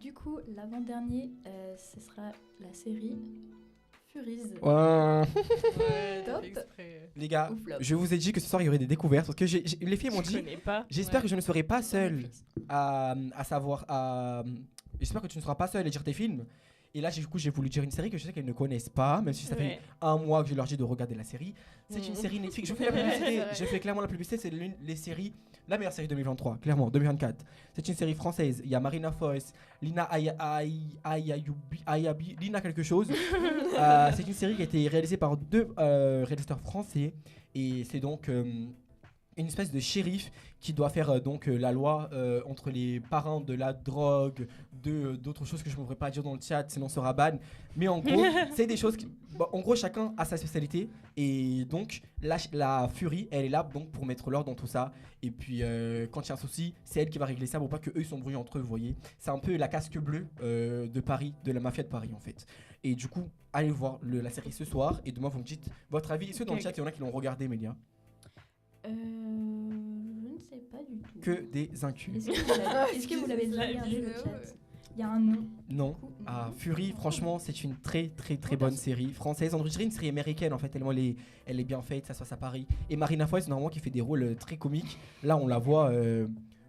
Du coup, l'avant-dernier, ce sera la série Furies. Ouais. Ouais, t'as Top. fait exprès. Les gars, Ou flop. je vous ai dit que ce soir il y aurait des découvertes parce que les filles m'ont Je dit connais pas. j'espère Ouais. que je ne serai pas Sur seul Netflix. à savoir j'espère que tu ne seras pas seul à dire tes films. Et là, du coup, j'ai voulu dire une série que je sais qu'elles ne connaissent pas, même si ça fait Ouais. un mois que je leur dis de regarder la série. C'est une Mhm. série Netflix. Je fais la publicité. Je fais clairement la publicité. C'est les séries, la meilleure série 2023, clairement, 2024. C'est une série française. Il y a Marina Foïs, Lina Ayabi, Lina quelque chose. C'est une série qui a été réalisée par 2 réalisateurs français. Et c'est donc une espèce de shérif qui doit faire donc la loi entre les parrains de la drogue, d'autres choses que je ne pourrais pas dire dans le chat, sinon on sera ban. Mais en gros, c'est des choses en gros, chacun a sa spécialité. Et donc, la Fury, elle est là donc, pour mettre l'ordre dans tout ça. Et puis, quand il y a un souci, c'est elle qui va régler ça pour pas qu'eux s'embrouillent entre eux, vous voyez. C'est un peu la casque bleue de Paris, de la mafia de Paris, en fait. Et du coup, allez voir la série ce soir. Et demain, vous me dites votre avis. Est-ce que dans le chat, il y en a qui l'ont regardé, Mélia? Je ne sais pas du tout. Que des incus. Est-ce que vous l'avez déjà regardé le chat? Il y a un nom. Non. Du coup, Ah, non. Fury, franchement, c'est une très bonne série française. On dirait une série américaine en fait, tellement elle est bien faite, ça se passe à Paris. Et Marina Foïs, normalement, qui fait des rôles très comiques. Là, on la voit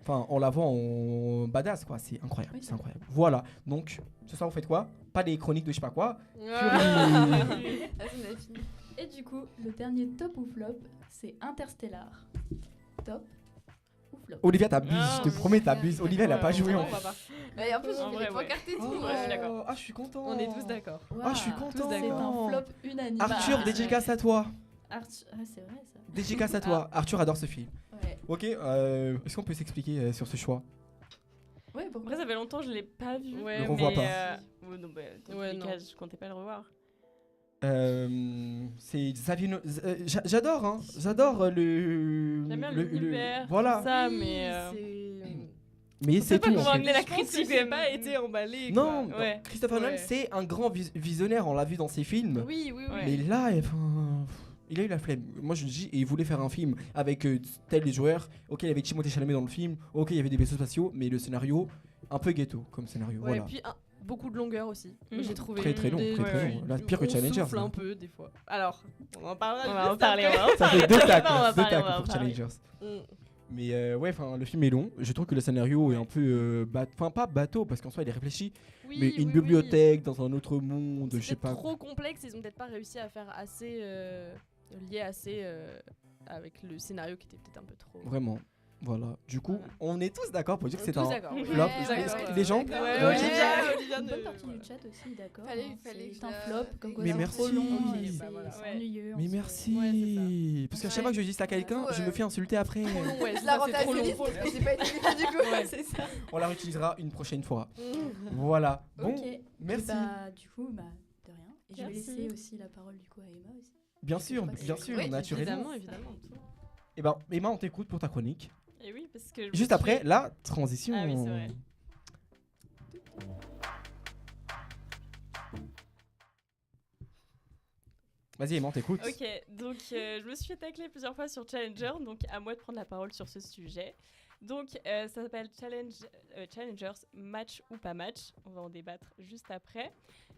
en badass, quoi. C'est incroyable, Oui, c'est incroyable. Voilà. Donc, ce soir, vous faites quoi? Pas des chroniques de je sais pas quoi. Ah, ça m'a fini. Et du coup, le dernier top ou flop, c'est Interstellar. Top ou flop? Olivia, t'abuses, Ah, je te promets, t'abuses. Olivia, elle a pas joué en on va pas. Mais en plus, En j'ai vrai, les ouais. pancartes et tout. Ouais, je suis d'accord. Ah, je suis content. On est tous d'accord. Ah, je suis Waouh, content. C'est un flop unanime. Arthur, Bah, dédicace à toi. Arthur, ah, c'est vrai ça. Dédicace à toi. Arthur adore ce film. Ouais. Ok, est-ce qu'on peut s'expliquer sur ce choix? Ouais, pourquoi? Après, ça fait longtemps que je l'ai pas vu. Ouais, Le revois mais, pas. ouais, non, bah, dans Ouais, tous les non. cas, je comptais pas le revoir. C'est Xavier j'adore hein, j'adore le J'aime bien l'univers, voilà, tout ça, mais. mais On c'est peut pas tout en convaincre fait. la Je pense que critique. j'ai pas été emballé. Non, quoi. Ouais. Christopher Nolan Ouais. c'est un grand visionnaire, on l'a vu dans ses films, Oui, oui, oui. Ouais. mais là enfin, il a eu la flemme. Moi je dis, et il voulait faire un film avec tel les joueurs, ok il y avait Timothée Chalamet dans le film, ok il y avait des vaisseaux spatiaux, mais le scénario un peu ghetto comme scénario, Ouais, voilà. et puis beaucoup de longueur aussi. Mhm. J'ai trouvé. Très long, Des- très long. Là, pire que on Challengers, souffle là. un peu des fois. Alors, on en parlera. On va en juste parler, après. on va en Ça fait parler. deux tacles, On va deux parler, tacles on va pour parler. Challengers. Mm. Mais ouais, enfin, le film est long. Je trouve que le scénario est un peu, enfin pas bateau parce qu'en soi il est réfléchi, Oui, mais oui, une oui. bibliothèque dans un autre monde, je sais C'était pas. trop complexe, ils ont peut-être pas réussi à faire assez lié assez avec le scénario qui était peut-être un peu trop. Vraiment. Voilà. Du coup, Voilà. on est tous d'accord pour dire que c'est un d'accord. Ouais, flop. ouais, Est-ce que ouais, les gens, d'accord. Ouais, Ouais. Olivia Une ne- bonne partie voilà. du chat aussi, d'accord. Fallait hein, que c'est je un la- flop, comme quoi Mais c'est merci. trop long, Ok, c'est bah voilà. c'est Ouais. ennuyeux. mais en soi. merci. Ouais, Parce qu'à Ouais. chaque fois que je dis ça à quelqu'un, Du coup, je me fais insulter après. Trop long, ouais, Je ça, la c'est rentre trop long. assez vite parce que j'ai pas été vue du coup. Ouais. C'est ça. On la réutilisera une prochaine fois. Mm. Voilà. Bon, Ok. merci. Et bah, du coup, bah, de rien. Et je vais Merci. laisser aussi la parole du coup à Emma aussi. Bien Je sûr, crois que bien c'est- sûr, Oui, naturellement. Évidemment. Et ben, Emma, on t'écoute pour ta chronique. Et oui, parce que. je Juste me après, suis- la transition. Ah oui, c'est vrai. Vas-y, Emma, on t'écoute. Ok, donc je me suis fait tacler plusieurs fois sur Challenger, donc à moi de prendre la parole sur ce sujet. Donc ça s'appelle Challengers Match ou pas match, on va en débattre juste après.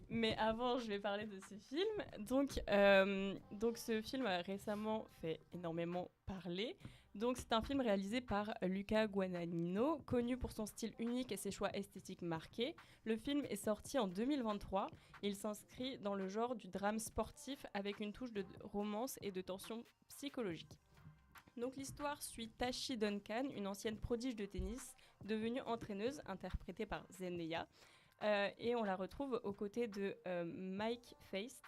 Mais avant, je vais parler de ce film. Donc ce film a récemment fait énormément parler. Donc c'est un film réalisé par Luca Guadagnino, connu pour son style unique et ses choix esthétiques marqués. Le film est sorti en 2023. Il s'inscrit dans le genre du drame sportif avec une touche de romance et de tension psychologique. Donc l'histoire suit Tashi Duncan, une ancienne prodige de tennis, devenue entraîneuse, interprétée par Zendaya. Et on la retrouve aux côtés de Mike Feist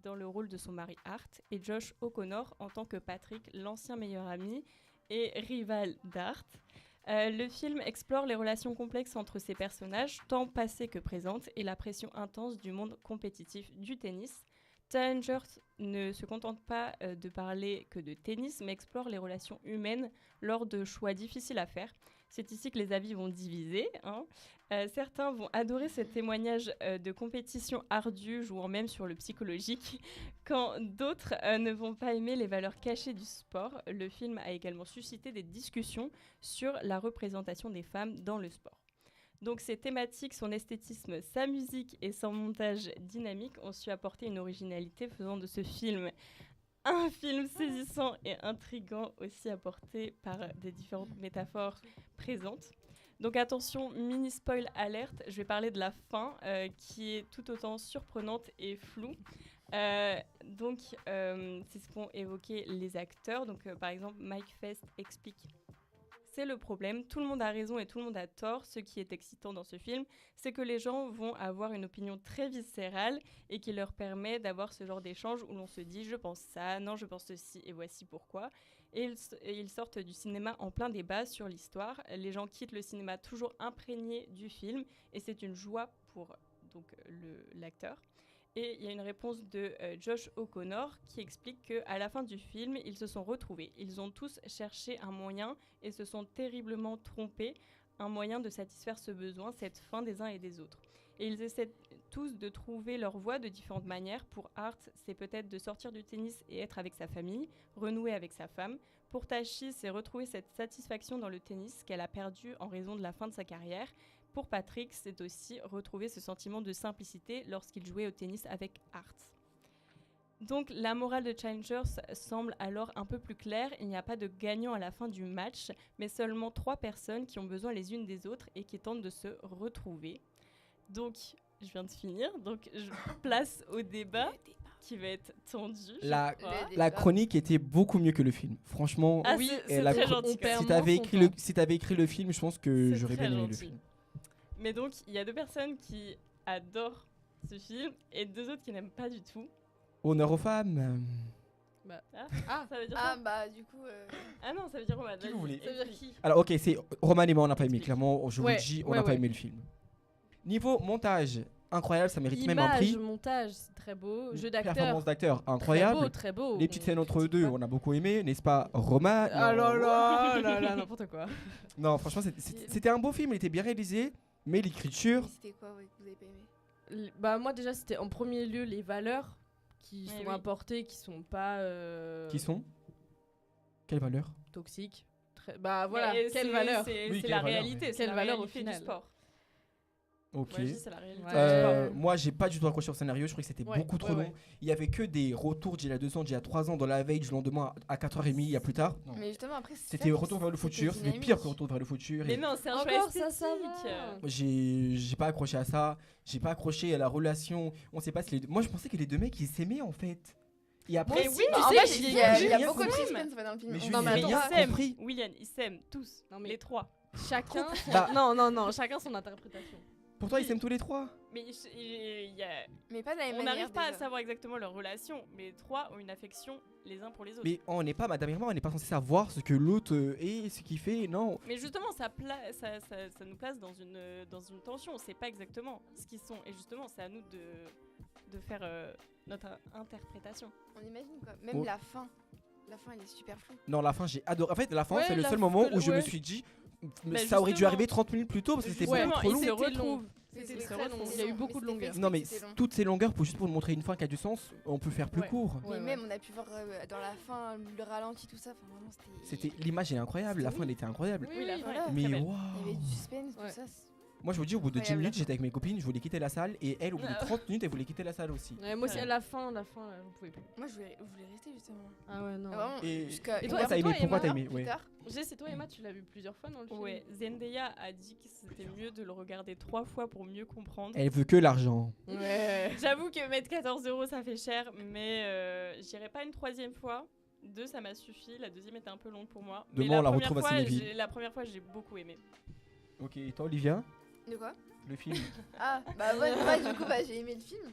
dans le rôle de son mari Art et Josh O'Connor en tant que Patrick, l'ancien meilleur ami et rival d'Art. Le film explore les relations complexes entre ces personnages, tant passées que présentes, et la pression intense du monde compétitif du tennis. Challengers ne se contente pas de parler que de tennis, mais explore les relations humaines lors de choix difficiles à faire. C'est ici que les avis vont diviser. Certains vont adorer ces témoignages de compétition ardue, jouant même sur le psychologique, quand d'autres ne vont pas aimer les valeurs cachées du sport. Le film a également suscité des discussions sur la représentation des femmes dans le sport. Donc ses thématiques, son esthétisme, sa musique et son montage dynamique ont su apporter une originalité, faisant de ce film un film saisissant et intriguant, aussi apporté par des différentes métaphores présentes. Donc attention, mini spoil alerte, je vais parler de la fin qui est tout autant surprenante et floue. C'est ce qu'ont évoqué les acteurs. Donc par exemple, Mike Fest explique: c'est le problème, tout le monde a raison et tout le monde a tort. Ce qui est excitant dans ce film, c'est que les gens vont avoir une opinion très viscérale et qui leur permet d'avoir ce genre d'échange où l'on se dit je pense ça, non je pense ceci et voici pourquoi. Et ils sortent du cinéma en plein débat sur l'histoire. Les gens quittent le cinéma toujours imprégnés du film et c'est une joie pour l'acteur. Et il y a une réponse de Josh O'Connor qui explique qu'à la fin du film, ils se sont retrouvés. Ils ont tous cherché un moyen et se sont terriblement trompés, un moyen de satisfaire ce besoin, cette faim des uns et des autres. Et ils essaient tous de trouver leur voie de différentes manières. Pour Art, c'est peut-être de sortir du tennis et être avec sa famille, renouer avec sa femme. Pour Tashi, c'est retrouver cette satisfaction dans le tennis qu'elle a perdu en raison de la fin de sa carrière. Pour Patrick, c'est aussi retrouver ce sentiment de simplicité lorsqu'il jouait au tennis avec Art. Donc la morale de Challengers semble alors un peu plus claire. Il n'y a pas de gagnant à la fin du match, mais seulement 3 personnes qui ont besoin les unes des autres et qui tentent de se retrouver. Donc, je viens de finir, donc je place au débat qui va être tendu. La chronique était beaucoup mieux que le film. Franchement, oui, c'est très gentil. Si t'avais écrit le film, je pense que j'aurais bien aimé le film. Mais donc, il y a 2 personnes qui adorent ce film et 2 autres qui n'aiment pas du tout. Honneur aux femmes. Ça veut dire quoi ? bah du coup... Ah non, ça veut dire Roman. Qui vous voulez ? Ça veut dire qui ? Alors ok, c'est Roman et moi on n'a pas aimé, clairement, je vous le Ouais, dis, on ouais, n'a pas ouais. aimé le film. Niveau montage, incroyable, ça mérite même un prix. Image, montage, c'est très beau. Jeu d'acteur, Performance d'acteur, incroyable. très beau. Les petites scènes entre eux critique deux, pas. on a beaucoup aimé, n'est-ce pas, Roman? Ah là, n'importe quoi. Non, franchement, c'était un beau film, il était bien réalisé, mais l'écriture... Mais c'était quoi que vous avez pas aimé ? Bah moi déjà c'était en premier lieu les valeurs qui sont apportées, qui sont pas Qui sont? Quelles valeurs? toxiques. Bah voilà, quelle valeur? C'est Oui, quelle la valeur, réalité, ouais. c'est Quelle la valeur au réalité final. du sport. Ok. Moi, je dis c'est la réalité Ouais. du sport. Moi, j'ai pas du tout accroché au scénario. Je trouvais que c'était Ouais, beaucoup trop ouais, long. ouais. Il y avait que des retours d'il y a 2 ans, d'il y a 3 ans, dans la veille du lendemain à 4h30, il y a plus tard. Non. Mais justement après... c'est C'était ça Retour qui- vers le futur. C'était dynamique. pire que Retour vers le futur. Mais Et non, c'est un choix Encore ça, ça esthétique. va. j'ai pas accroché à ça. J'ai pas accroché à la relation. On sait pas si les... Moi, je pensais que les 2 mecs, ils s'aimaient en fait. Et après, Mais oui, En tu fait, sais, il j'ai y a rien beaucoup de compris. suspense dans le film. Mais On Julie, en il y a attend rien ils pas. s'aiment. compris. William, ils s'aiment tous, Non, mais- les 3. Chacun Bah. non, chacun son interprétation. Pour toi, ils s'aiment tous les 3. Mais il y a... Mais pas de la même on manière. n'arrive pas à déjà. savoir exactement leur relation, mais les 3 ont une affection les uns pour les autres. Mais on n'est pas, Madame Irma, on n'est pas censé savoir ce que l'autre est, ce qu'il fait. Non. Mais justement, ça nous place dans une tension. On sait pas exactement ce qu'ils sont. Et justement, c'est à nous de faire notre interprétation. On imagine quoi. Même Oh. la fin. La fin, elle est super floue. Non, la fin, j'ai adoré. En fait, la fin, Ouais, c'est le la seul fin, moment où je me ouais. suis dit, Bah, ça aurait dû justement. arriver 30 minutes plus tôt parce que c'était Justement, beaucoup trop ils long. se C'était long. retrouvent. C'était très très long. long. Il y a eu beaucoup de Mais longueur. c'était Non, mais c'était long. toutes ces longueurs, pour juste pour montrer une fin qui a du sens, on peut faire plus Ouais. court. Mais Ouais, même, on a pu voir dans la fin le ralenti, tout ça. Enfin, vraiment, C'était l'image est incroyable, la fin elle était incroyable. Oui, la fin voilà. est Mais très belle. waouh. Il y avait du suspense, Ouais. tout ça. Moi je vous dis au bout de 10 Incroyable. minutes, j'étais avec mes copines, je voulais quitter la salle et elle au bout de Ah. 30 minutes, elle voulait quitter la salle aussi. Ouais, moi aussi Ouais. à la fin, on pouvait plus. Moi, je voulais rester justement. Ah ouais, non. Ah, vraiment, Et- jusqu'à Et une toi, heure t'as aimé, toi, pourquoi t'as Emma, aimé? plus Ouais. tard. C'est toi Emma, tu l'as vu plusieurs fois dans le film. Ouais, Zendaya a dit que c'était mieux de le regarder 3 fois pour mieux comprendre. Elle veut que l'argent. Ouais. J'avoue que mettre 14 € ça fait cher, mais j'irai pas une 3e fois. 2 ça m'a suffi, la 2e était un peu longue pour moi. Demain, Mais on la première retrouve à fois, Cinéville. la première fois j'ai beaucoup aimé. Ok, et toi Olivia, De quoi? le film? Ah, bah ouais, du coup, j'ai aimé le film.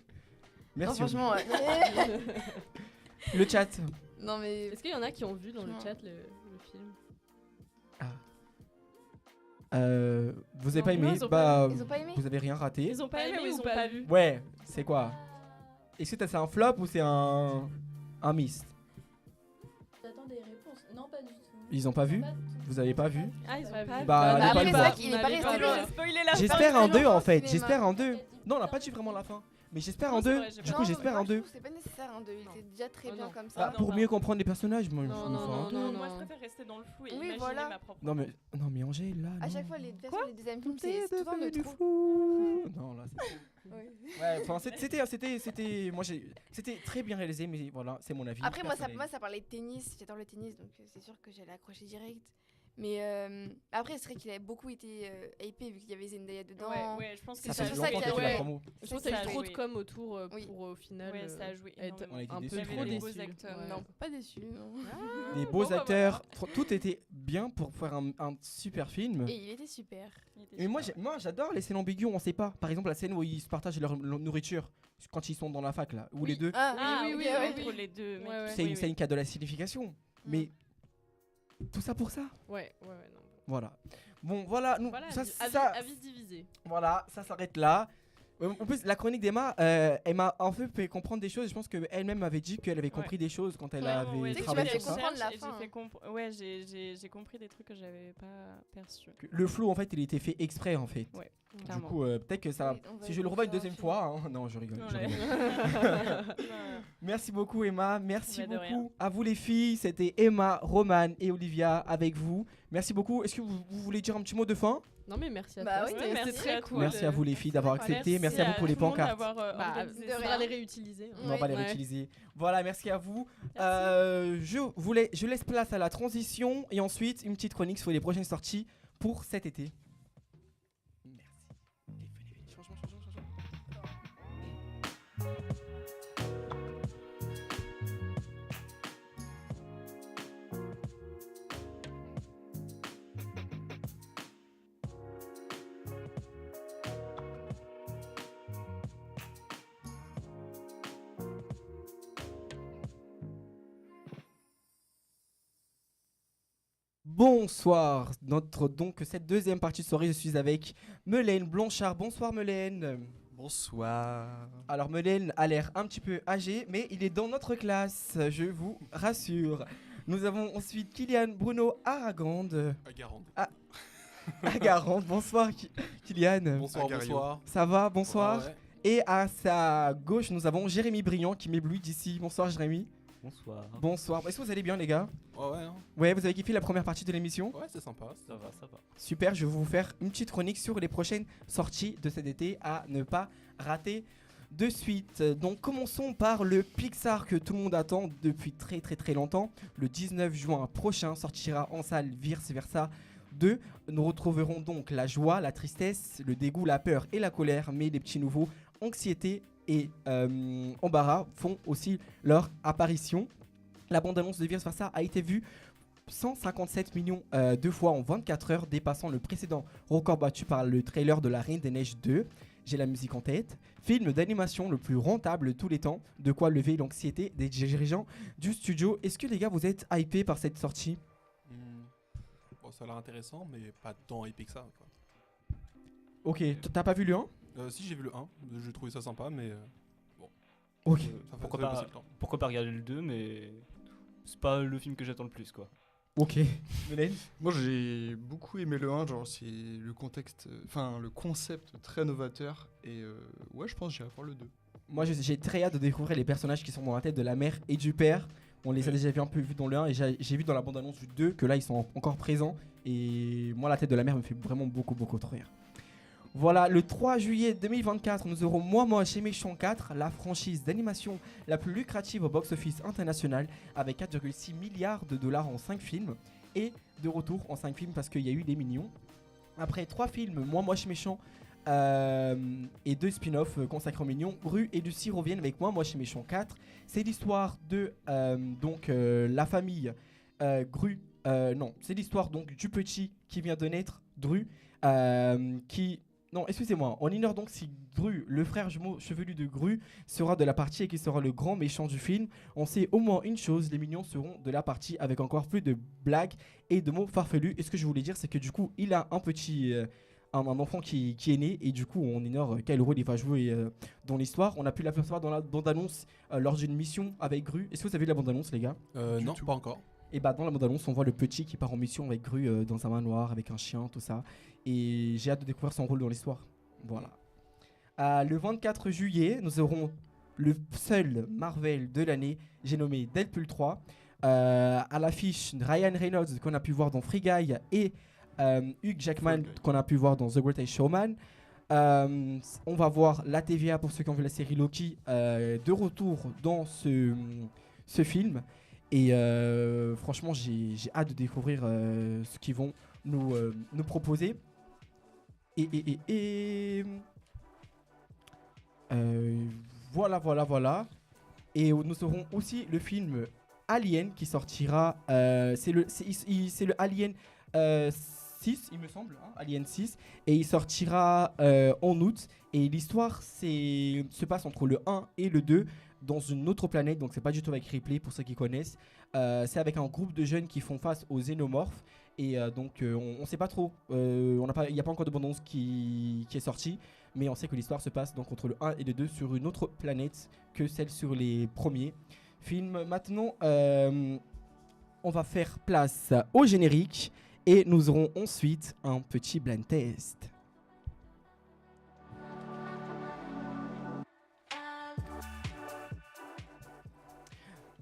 Merci. Non, franchement, Le chat. Non, mais. Est-ce qu'il y en a qui ont vu dans le Non. chat le film? Vous avez Non, pas aimé? non, ils ont Bah, Ils ont pas aimé? vous avez rien raté. Ils ont pas aimé ou ils ont pas vu? Ouais, c'est quoi? Est-ce que c'est un flop ou c'est un miss? J'attends des réponses. Non, pas du tout. Ils ont pas vu? Pas du tout. Vous avez pas vu? Ah, ils ont pas vu. Bah, allez pas après, le c'est voir. vrai qu'il est pas resté loin. J'ai spoilé la fin. J'espère un 2 en fait, cinéma. j'espère un 2. Non, on n'a pas dit vraiment la fin. Mais j'espère Non, un c'est 2. vrai, j'ai Du pas coup, vu. j'espère un 2. C'est pas nécessaire un 2, il était déjà très Oh bien non. comme Ah, ça. non, pour non. mieux comprendre les personnages, moi, Non, je me non, fais un non, deux. non, Moi, je non. préfère rester dans le flou et Oui, imaginer voilà. ma propre. Non mais Angèle là. À non. chaque fois, les deuxièmes films, Tout est c'est souvent de devenu trop. fou. Non là. Ouais. Ouais, enfin c'était moi c'était très bien réalisé, mais voilà, c'est mon avis. Après, personnel. moi, ça parlait de tennis, j'adore le tennis, donc c'est sûr que j'allais accrocher direct. Mais après, c'est vrai qu'il avait beaucoup été hypé vu qu'il y avait Zendaya dedans. Ouais, je pense que Ça c'est fait pour ça longtemps qu'il y qu'il a- fait la ouais. promo. Je pense Ça qu'il y a eu a trop de joué. com autour Oui. pour au final Ouais, ça a joué être énormément. On a été un déçus, peu Il y trop avait des déçu. beaux acteurs. Ouais. Non, pas déçu, non. Des bon, beaux bah, acteurs, tout était bien pour faire un super film. Et il était super. Il était Mais moi super. j'adore les scènes ambiguës, on sait pas. Par exemple la scène où ils se partagent leur nourriture quand ils sont dans la fac là, où les deux. Ah oui, ok, oui, ouais, entre oui. les deux. Ouais, ouais. C'est une scène qui a de la signification. Mais tout ça pour ça. Ouais, non. Voilà. Bon voilà, nous Voilà, ça, avis divisé. voilà, ça s'arrête là. En plus, la chronique d'Emma, elle m'a en fait comprendre des choses. Je pense qu'elle-même m'avait dit qu'elle avait compris des choses quand elle Vraiment, ouais, avait Tu sais que travaillé tu sur m'as fait ça. comprendre la Et fin, j'ai fait ouais, j'ai compris des trucs que j'avais pas perçus. Le flou, en fait, il était fait exprès, en fait. Ouais, Du clairement. coup, peut-être que ça. Oui, on va Si je le voir revois une ça deuxième ensuite. fois, hein. Non, je rigole. Non, je ouais. rigole. Merci beaucoup, Emma. Merci Bah, de rien. beaucoup à vous, les filles. C'était Emma, Roman et Olivia avec vous. Merci beaucoup. Est-ce que vous voulez dire un petit mot de fin? Non mais merci à Bah toi, oui, c'était merci très à cool. toi. Merci à vous, les filles, d'avoir Merci accepté. Merci à vous pour les tout le monde pancartes. d'avoir, Bah, organisé de ça. faudra les réutiliser. hein. On va les Ouais. réutiliser. Voilà, merci à vous. Merci. Je laisse place à la transition et ensuite une petite chronique sur les prochaines sorties pour cet été. Merci. Venez, change. Bonsoir. Cette deuxième partie de soirée, je suis avec Melaine Blanchard. Bonsoir Melaine. Bonsoir. Alors Melaine a l'air un petit peu âgé, mais il est dans notre classe, je vous rassure. Nous avons ensuite Kylian Bruno Aragande. Agarande. Bonsoir Kylian. Bonsoir. Ça va, bonsoir. Et à sa gauche, nous avons Jérémy Briand qui m'éblouit d'ici. Bonsoir Jérémy. Bonsoir. Bonsoir. Est-ce que vous allez bien les gars? Ouais, Ouais, vous avez kiffé la première partie de l'émission? ouais, c'est sympa. Ça va. Super, je vais vous faire une petite chronique sur les prochaines sorties de cet été à ne pas rater de suite. Donc commençons par le Pixar que tout le monde attend depuis très longtemps. Le 19 juin prochain sortira en salle Vice Versa 2. Nous retrouverons donc la joie, la tristesse, le dégoût, la peur et la colère, mais les petits nouveaux, anxiété et embarras font aussi leur apparition. La bande-annonce de Vice Versa a été vue 157 millions de fois en 24 heures, dépassant le précédent record battu par le trailer de La Reine des Neiges 2. J'ai la musique en tête. Film d'animation le plus rentable de tous les temps, de quoi lever l'anxiété des dirigeants du studio. Est-ce que les gars, vous êtes hypés par cette sortie? Bon, ça a l'air intéressant, mais pas tant épique que ça. Quoi. Ok, t'as pas vu le 1? Si, j'ai vu le 1, j'ai trouvé ça sympa, mais bon. Ok. Pourquoi pas le temps. Pourquoi pas regarder le 2, mais c'est pas le film que j'attends le plus, quoi. Ok. Mélène? Moi j'ai beaucoup aimé le 1, genre c'est le contexte, enfin le concept très novateur et ouais je pense que j'irai voir le 2. Moi j'ai très hâte de découvrir les personnages qui sont dans la tête de la mère et du père. On les a déjà un peu vus dans le 1 et j'ai vu dans la bande-annonce du 2 que là ils sont encore présents et moi la tête de la mère me fait vraiment beaucoup trop rire. Voilà, le 3 juillet 2024, nous aurons Moi Moche et Méchant 4, la franchise d'animation la plus lucrative au box-office international, avec 4,6 milliards de dollars en 5 films, et de retour en 5 films parce qu'il y a eu des Mignons. Après 3 films, Moi Moche et Méchant, et 2 spin-offs consacrés aux Mignons, Gru et Lucie reviennent avec Moi Moche et Méchant 4. C'est l'histoire de la famille Gru, non, c'est l'histoire donc du petit qui vient de naître, Dru, qui... Non, excusez-moi, on ignore donc si Gru, le frère jumeau chevelu de Gru, sera de la partie et qui sera le grand méchant du film. On sait au moins une chose, les Mignons seront de la partie avec encore plus de blagues et de mots farfelus. Et ce que je voulais dire, c'est que du coup, il a un petit un enfant qui est né et du coup on ignore quel rôle il va jouer dans l'histoire. On a pu l'apercevoir dans la bande-annonce lors d'une mission avec Gru. Est-ce que vous avez vu la bande-annonce, les gars? Non, pas encore. Et bah dans la bande-annonce on voit le petit qui part en mission avec Gru dans un manoir avec un chien, tout ça. Et j'ai hâte de découvrir son rôle dans l'histoire. Voilà. Le 24 juillet, nous aurons le seul Marvel de l'année, j'ai nommé Deadpool 3. À l'affiche, Ryan Reynolds qu'on a pu voir dans Free Guy et Hugh Jackman qu'on a pu voir dans The Greatest Showman. On va voir la TVA pour ceux qui ont vu la série Loki de retour dans ce film. Et franchement, j'ai hâte de découvrir ce qu'ils vont nous proposer. Voilà. Et nous aurons aussi le film Alien qui sortira. C'est le Alien 6, il me semble, hein, Alien 6. Et il sortira en août. Et l'histoire se passe entre le 1 et le 2 dans une autre planète. Donc c'est pas du tout avec Ripley pour ceux qui connaissent. C'est avec un groupe de jeunes qui font face aux xénomorphes. Et donc on sait pas trop. Il n'y a pas encore de bande-annonce qui est sortie. Mais on sait que l'histoire se passe donc entre le 1 et le 2 sur une autre planète que celle sur les premiers films. Maintenant, on va faire place au générique et nous aurons ensuite un petit blind test.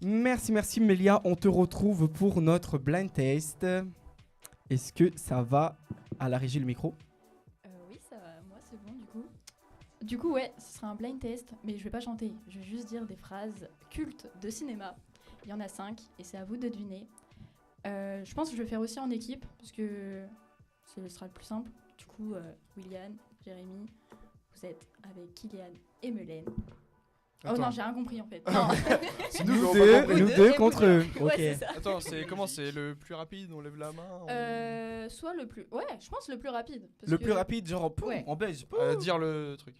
Merci Mélia, on te retrouve pour notre blind test. Est-ce que ça va à la régie le micro? Oui, ça va, moi c'est bon du coup. Du coup, ouais, ce sera un blind test, mais je vais pas chanter, je vais juste dire des phrases cultes de cinéma. Il y en a 5 et c'est à vous de deviner. Je pense que je vais faire aussi en équipe, parce que ce sera le plus simple. Du coup, William, Jérémy, vous êtes avec Kylian et Melaine. Oh non, j'ai rien compris en fait. Non. C'est nous deux contre eux. Ouais, Ok. c'est ça. Attends, c'est le plus rapide, on lève la main Soit le plus... Ouais, je pense le plus rapide. Le plus rapide, genre Ouais. en belge. Dire le truc.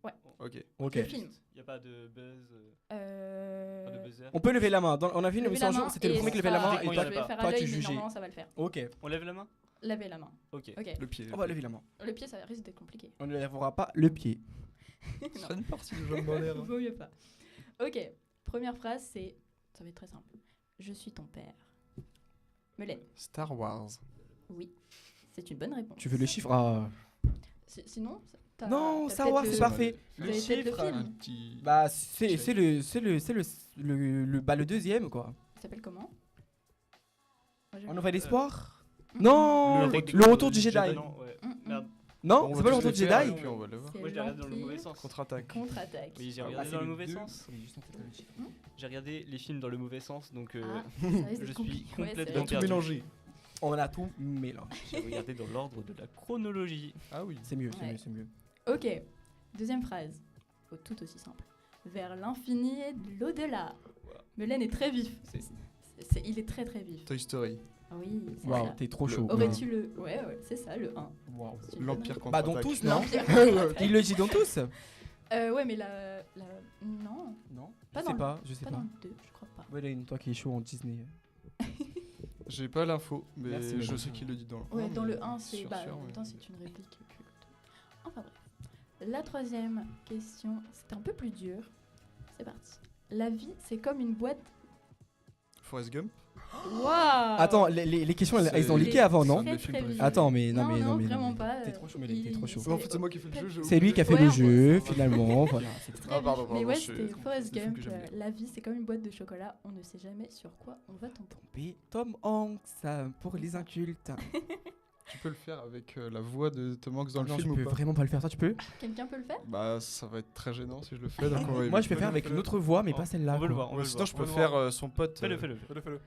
Ouais. Ok. Le film. Il n'y a pas de buzz. Pas de buzzer. On peut lever la main. On a vu une Lever émission la un jour, main c'était le et premier qui ça levait la main sera- et je toi, vais faire à toi l'œil, tu mais jugeais. normalement ça va le faire. Ok. On lève la main? Levez la main. Ok. Ok. Le pied. On va lever la main. Le pied, ça risque d'être compliqué. On ne lèvera pas le pied. Ça une partie de jambes dans l'air. Vaut mieux pas. Ok. Première phrase, c'est... Ça va être très simple. Je suis ton père. Melaine. Star Wars. Oui. C'est une bonne réponse. Tu veux le chiffre? Ah. Sinon, Non, Star Wars, c'est parfait. Le chiffre. Un petit... Bah c'est le deuxième quoi. Il s'appelle comment? Un nouvel espoir? Mm. Non, le retour du Jedi. Non, ouais. Mm, Merde. Non, On c'est va pas le tous retour les du faire, Jedi. et puis on va le voir. C'est Moi, je l'ai regardé dans le l'Empire. mauvais sens. Contre-attaque. Contre-attaque. Oui, j'ai Ah, regardé c'est dans le le mauvais deux. sens. J'ai regardé les films dans le mauvais sens, donc Ah, ça risque je d'être suis compliqué. Ouais, complètement c'est vrai. Tout mélangé. On a tout mélangé. J'ai regardé dans l'ordre de la chronologie. Ah oui. C'est mieux, Ouais. c'est mieux. Ok. Deuxième phrase. Tout aussi simple. Vers l'infini et de l'au-delà. Melaine est très vif. Il est très très vif. Toy Story. Ah oui, c'est Waouh, ça. t'es trop chaud. Aurais-tu le... Ouais, c'est ça, le 1. Waouh. C'est une L'Empire bonne Bah contre-attaque. dans tous, non? L'Empire. Il le dit dans tous? Ouais, mais la... Non, Non, Pas je dans sais pas, je sais pas pas. dans le 2, je crois pas. Melaine, toi qui es chaud en Disney. J'ai pas l'info, mais Merci, je Mélanie. sais qu'il le dit dans le Ouais, 1. dans mais le 1, c'est... sûr, Bah, sûr, en même mais- temps, c'est une réplique culte. Enfin bref. La troisième question, c'est un peu plus dur. C'est parti. La vie, c'est comme une boîte... Forrest Gump. Waouh! Attends, les questions, C'est- elles ont Il leaké est avant, non? de mes très, films très préférés. vif. Attends, mais non, Non, mais non, mais vraiment mais- pas. T'es trop chaud, Mélanie, t'es trop chaud. En fait, c'est moi qui fais le jeu. j'ai C'est lui qui a fait Ouais, le on jeu, voit ça. finalement. Voilà. Ah, pardon, Mais pardon, ouais, je- c'était Forrest c'est le film Gump. que j'aime bien. La vie, c'est comme une boîte de chocolat. On ne sait jamais sur quoi on va tomber. Et Tom Hanks pour les incultes. Tu peux le faire avec la voix de Tom Hanks dans le Non, je film peux ou pas? vraiment pas le faire. Toi, tu peux? Quelqu'un peut le faire? Bah, ça va être très gênant si je le fais. Donc on va Moi, je peux faire avec une autre voix, mais pas celle-là. On veut le quoi. voir, on veut le Sinon, voir. je peux On va le faire voir. son pote. Fais-le, fais-le. Fais-le.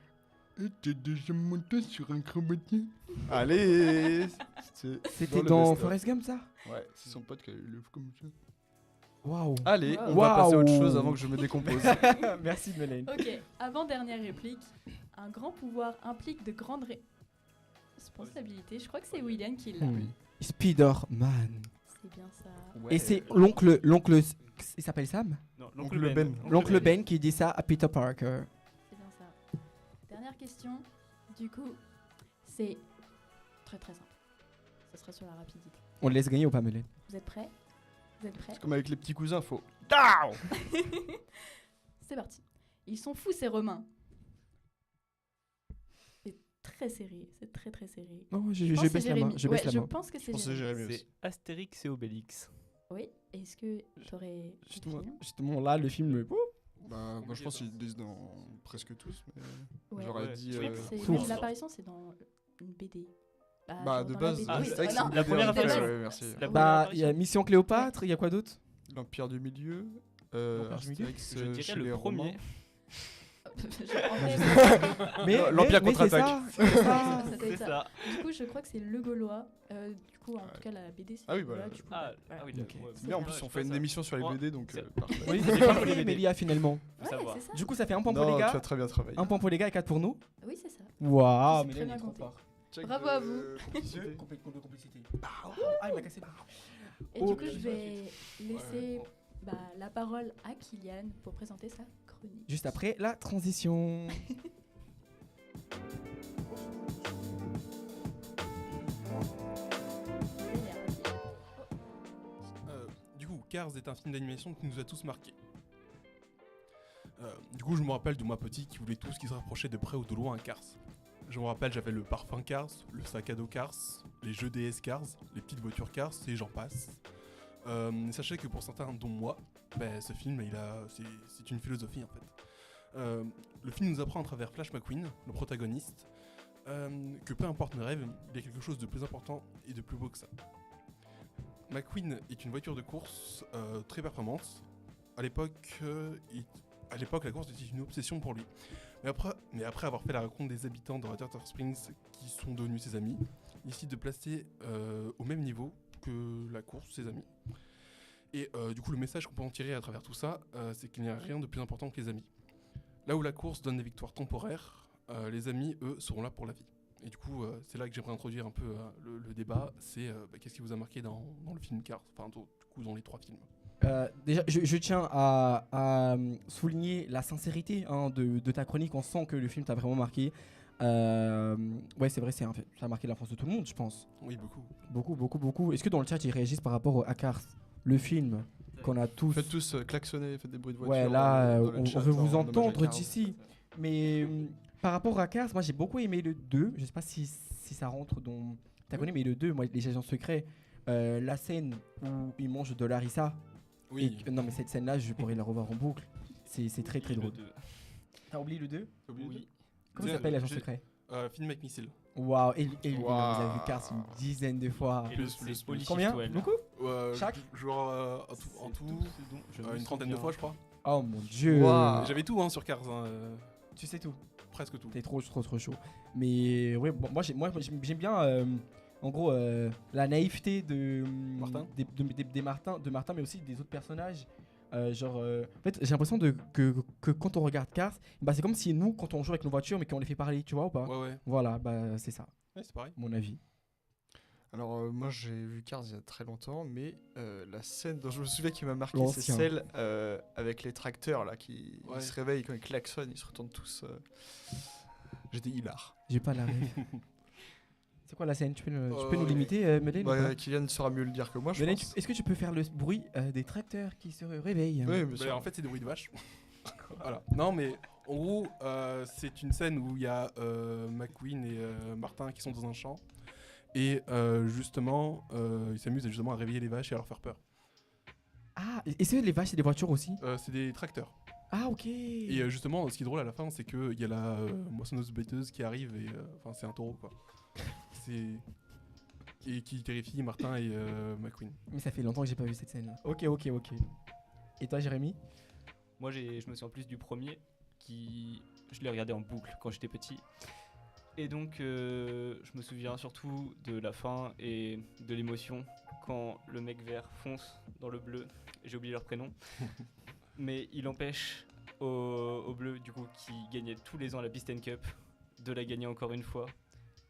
T'es déjà monté sur un crabatier. Allez. C'était le dans best-of. Forrest Gump, ça? Ouais, c'est son pote qui a eu le comme ça. Waouh. Allez, Wow. on va passer à autre Waouh. chose avant que je me décompose. Merci, Mélanie. Ok, avant-dernière réplique. Un grand pouvoir implique de grandes responsabilités. Je crois que c'est William qui l'a. Spider-Man. C'est bien ça. Et c'est l'oncle, il s'appelle Sam? Non, Oncle Ben. L'oncle Ben qui dit ça à Peter Parker. C'est bien ça. Dernière question. Du coup, c'est très très simple. Ça sera sur la rapidité. On le laisse gagner ou pas, Mélène? Vous êtes prêts? Vous êtes prêts? C'est comme avec les petits cousins, faut. C'est parti. Ils sont fous, ces Romains. C'est très serré, c'est très très serré. Non, je pense que baisse c'est la main. Jérémy. Je baisse Ouais, la je main. pense que c'est pense que c'est Jérémy. Jérémy aussi. C'est Astérix et Obélix. Oui, est-ce que tu aurais. Justement, là, le film. Bah, moi je pense qu'ils le disent dans presque tous, mais Ouais. j'aurais Ouais. dit. Je crois que c'est- Source. oui, l'apparition, c'est dans une BD. Bah, genre de dans base, BD. Ah, Oui, c'est vrai que c'est non, une la BD, première en fait, apparition. ouais, merci. La première Bah, il y apparition. a Mission Cléopâtre, il y a quoi d'autre? L'Empire du Milieu. L'Empire du Milieu Astérix, Je dirais chez le les premier. Romains. Mais L'Empire mais c'est contre-attaque. ça, c'est ça. Ça doit C'est être ça. ça. Du coup, je crois que c'est le Gaulois. Du coup, en tout cas, la BD, c'est Ah oui, le Gaulois. bah, Du coup, Ah, voilà. oui, Ok. ouais, C'est bien, en plus, on fait une émission sur les Ouais. BD, donc C'est- parfait. Oui, J'ai c'est pas pas les les BD. Mélia finalement. Faut Ouais, savoir. c'est ça. Du coup, ça fait un point pour les Non, tu gars. as très bien travaillé. Un point pour les gars et 4 pour nous. Oui, c'est ça. Waouh, C'est très Mélène bien est trop compté. fort. Check Bravo de à vous. complicité. Complicité. Ah, il m'a cassé. Et Oh, du coup, je vais laisser la parole à Kylian pour présenter sa chronique. Juste après la transition. Du coup, Cars est un film d'animation qui nous a tous marqués. Du coup, je me rappelle de moi petit qui voulait tout ce qui se rapprochait de près ou de loin à Cars. Je me rappelle, j'avais le parfum Cars, le sac à dos Cars, les jeux DS Cars, les petites voitures Cars, et j'en passe. Sachez que pour certains, dont moi, ce film, c'est une philosophie en fait. Le film nous apprend à travers Flash McQueen, le protagoniste, que peu importe nos rêves, il y a quelque chose de plus important et de plus beau que ça. McQueen est une voiture de course très performante. À l'époque, la course était une obsession pour lui. Mais après avoir fait la rencontre des habitants de Radiator Springs qui sont devenus ses amis, il décide de placer au même niveau que la course ses amis. Et du coup, le message qu'on peut en tirer à travers tout ça, c'est qu'il n'y a rien de plus important que les amis. Là où la course donne des victoires temporaires, les amis, eux, seront là pour la vie. Et du coup, c'est là que j'aimerais introduire un peu le débat. C'est qu'est-ce qui vous a marqué dans le film Cars, enfin du coup dans les 3 films. Déjà, je tiens à souligner la sincérité de ta chronique. On sent que le film t'a vraiment marqué. Ouais, c'est vrai, ça a marqué l'enfance de tout le monde, je pense. Oui, beaucoup. Beaucoup. Est-ce que dans le chat, ils réagissent par rapport à Cars, le film qu'on a tous... Faites tous klaxonner, faites des bruits de voiture. Ouais, là, dans le on chat, veut en vous hommage à entendre Cars. d'ici. Mais par rapport à Cars, moi j'ai beaucoup aimé le 2. Je sais pas si ça rentre dans ta chronique, mais le 2, moi, les agents secrets, la scène où ils mangent de l'harissa. Oui. Non, mais cette scène-là, je pourrais la revoir en boucle. C'est très très drôle. Le deux. T'as oublié le 2? Oui. Comment ça s'appelle l'agent secret? Film avec missile. Waouh, et vous Waouh. avez vu Cars une dizaine de fois. Et l'autre, c'est Olive Combien? Shiftwell. Beaucoup? Chaque Genre en tout, une trentaine de fois, je crois. Oh mon dieu. Waouh. J'avais tout sur Cars, Tu sais tout. presque tout. T'es trop chaud. Mais ouais, bon, moi j'aime bien en gros la naïveté de Martin. de Martin, mais aussi des autres personnages. En fait, j'ai l'impression que quand on regarde Cars, c'est comme si nous, quand on joue avec nos voitures, mais qu'on les fait parler, tu vois ou pas? Ouais. Voilà, c'est ça, Ouais, c'est pareil. mon avis. Alors moi j'ai vu Cars il y a très longtemps, mais la scène dont je me souviens qui m'a marqué, c'est L'ancien. celle avec les tracteurs là qui Ouais. ils se réveillent quand ils klaxonnent, ils se retournent tous. J'étais hilar. J'ai pas la rêve. C'est quoi la scène? Tu peux nous limiter, Mélène? ou pas Kylian saura mieux le dire que moi, je Mélène, pense. est-ce que tu peux faire le bruit des tracteurs qui se réveillent? Oui, mais ça- En fait, c'est des bruits de vache. Voilà. Non, mais en gros, c'est une scène où il y a McQueen et Martin qui sont dans un champ. Et justement, ils s'amusent justement à réveiller les vaches et à leur faire peur. Ah, est-ce que les vaches, c'est des voitures aussi? C'est des tracteurs. Ah, ok. Et justement, ce qui est drôle à la fin, c'est qu'il y a la moissonneuse-baitteuse qui arrive et c'est un taureau quoi. Et qui terrifie Martin et McQueen. Mais ça fait longtemps que j'ai pas vu cette scène. Ok. Et toi, Jérémy? Moi, je me souviens plus du premier, je l'ai regardé en boucle quand j'étais petit. Et donc, je me souviens surtout de la fin et de l'émotion quand le mec vert fonce dans le bleu. J'ai oublié leur prénom. Mais il empêche au bleu, du coup, qui gagnait tous les ans la Piston Cup, de la gagner encore une fois.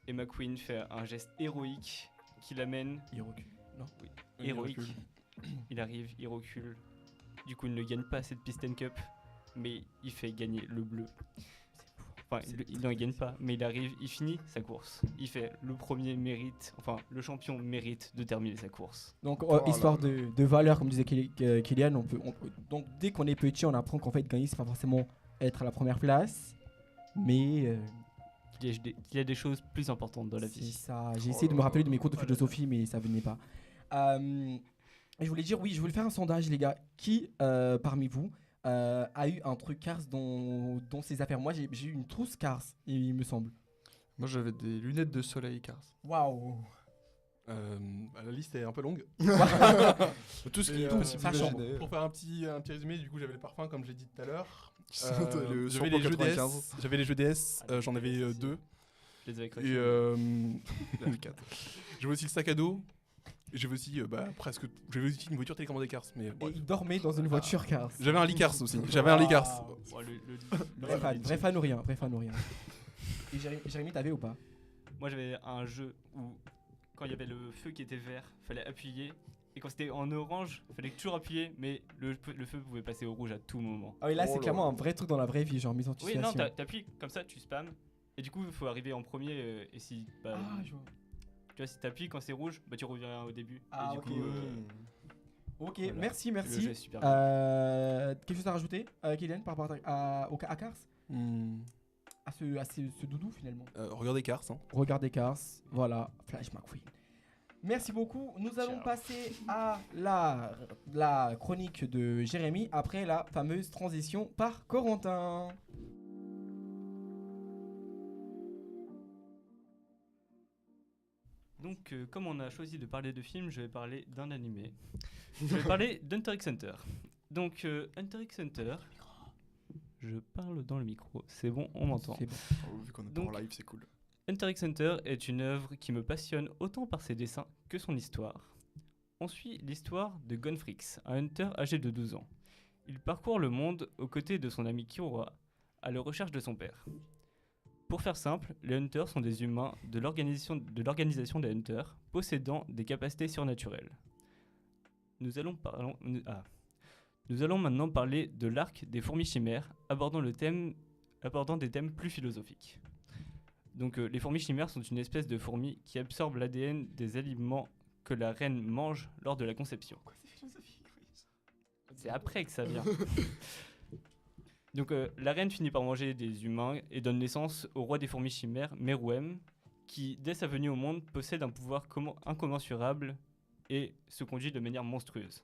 Et McQueen fait un geste héroïque qui l'amène. Il recule, non? Oui, Il héroïque. recule. Il arrive, il recule. Du coup, il ne gagne pas cette Piston Cup, mais il fait gagner le bleu. Enfin, il n'en gagne pas, mais il arrive, il finit sa course. Il fait le premier mérite, enfin, le champion mérite de terminer sa course. Donc, histoire de valeur, comme disait Kylian, donc dès qu'on est petit, on apprend qu'en fait, gagner, c'est pas forcément être à la première place, mais... Il y a des choses plus importantes dans la vie. C'est ça. J'ai essayé de me rappeler de mes cours de philosophie, mais ça venait pas. Je voulais dire, oui, je voulais faire un sondage, les gars. Qui, parmi vous, a eu un truc Cars dans ses affaires? Moi, j'ai eu une trousse Cars, il me semble. Moi, j'avais des lunettes de soleil Cars. Waouh. La liste est un peu longue. Tout ce qui est possible d'imaginer. Pour faire un petit résumé, du coup, j'avais les parfums, comme je l'ai dit tout à l'heure. J'avais les jeux DS, j'en avais 2. Je les avais craqués. J'avais aussi le sac à dos. J'avais aussi j'avais aussi une voiture télécommandée Cars. Mais et il dormait dans une voiture Cars. J'avais un lit Cars aussi. J'avais un lit Cars. Vrai fan ou rien. Et Jérémy, t'avais ou pas? Moi, j'avais un jeu où, quand il y avait le feu qui était vert, fallait appuyer. Et quand c'était en orange, fallait toujours appuyer, mais le feu pouvait passer au rouge à tout moment. Ah oui, là, c'est clairement un vrai truc dans la vraie vie, genre mise en situation. Oui, non, t'appuies comme ça, tu spams. Et du coup, il faut arriver en premier. Et si. Je vois. Tu vois, si t'appuies quand c'est rouge, tu reviens au début. Ah, et du ok. coup, Ok, voilà. merci. Le jeu est super Quelque chose à rajouter, Kylian, par rapport à Cars à ce doudou, finalement. Regardez Cars. Regardez Cars, voilà, Flash McQueen. Merci beaucoup. Nous allons passer à la chronique de Jérémy après la fameuse transition par Corentin. Donc, comme on a choisi de parler de films, je vais parler d'un animé. Je vais parler d'Hunter x Hunter. Donc, Hunter x Hunter. Je parle dans le micro, c'est bon, on m'entend. Vu qu'on est pas en live, c'est cool. Hunter x Hunter est une œuvre qui me passionne autant par ses dessins que son histoire. On suit l'histoire de Gonfrix, un hunter âgé de 12 ans. Il parcourt le monde aux côtés de son ami Killua, à la recherche de son père. Pour faire simple, les Hunters sont des humains de l'organisation des Hunters, possédant des capacités surnaturelles. Nous allons maintenant parler de l'arc des fourmis chimères, abordant des thèmes plus philosophiques. Donc les fourmis chimères sont une espèce de fourmis qui absorbe l'ADN des aliments que la reine mange lors de la conception. C'est après que ça vient. Donc la reine finit par manger des humains et donne naissance au roi des fourmis chimères, Meruem, qui dès sa venue au monde possède un pouvoir incommensurable et se conduit de manière monstrueuse.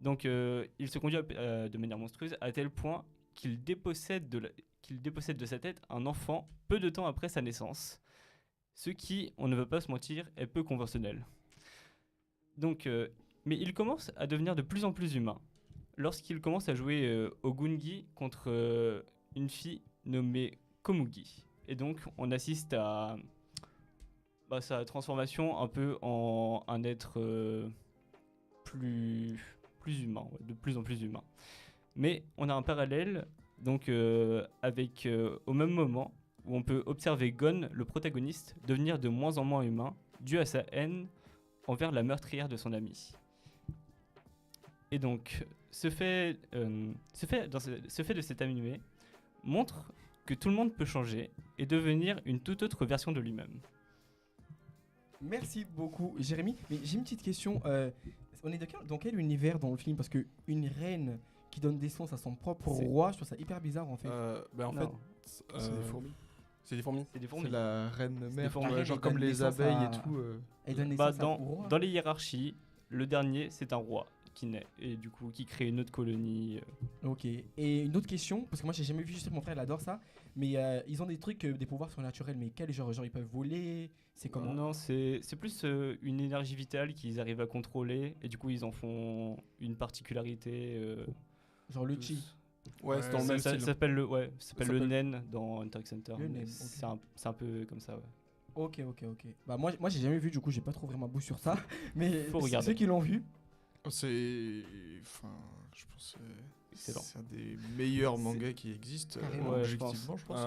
Donc il se conduit de manière monstrueuse à tel point qu'il dépossède de sa tête un enfant peu de temps après sa naissance, ce qui, on ne veut pas se mentir, est peu conventionnel. Donc, mais il commence à devenir de plus en plus humain lorsqu'il commence à jouer au Gungi contre une fille nommée Komugi. Et donc on assiste à sa transformation un peu en un être plus humain, de plus en plus humain. Mais on a un parallèle donc avec au même moment où on peut observer Gon, le protagoniste, devenir de moins en moins humain dû à sa haine envers la meurtrière de son ami. Et donc ce fait de cet animé montre que tout le monde peut changer et devenir une toute autre version de lui-même. Merci beaucoup, Jérémy. Mais j'ai une petite question. On est dans quel univers dans le film? Parce qu'une reine qui donne naissance à son propre roi, je trouve ça hyper bizarre en fait. C'est des fourmis. C'est des fourmis. C'est la reine mère, genre comme les abeilles et tout. Elle donne naissance à son roi. Dans les hiérarchies, le dernier c'est un roi qui naît et du coup qui crée une autre colonie. Ok. Et une autre question, parce que moi j'ai jamais vu, je sais que mon frère il adore ça, mais ils ont des trucs, des pouvoirs surnaturels, mais quel genre ils peuvent voler? C'est comment? Non, c'est plus une énergie vitale qu'ils arrivent à contrôler et du coup ils en font une particularité. Genre le chi. Ouais, c'est dans le même style. Ça s'appelle le Nen dans Hunter x Hunter. Le Nen, okay. C'est un peu comme ça, ouais. Ok. Bah moi j'ai jamais vu, du coup j'ai pas trop vraiment bout sur ça, mais faut regarder. Ceux qui l'ont vu. Je pense c'est un des meilleurs mangas qui existent. Objectivement, je pense.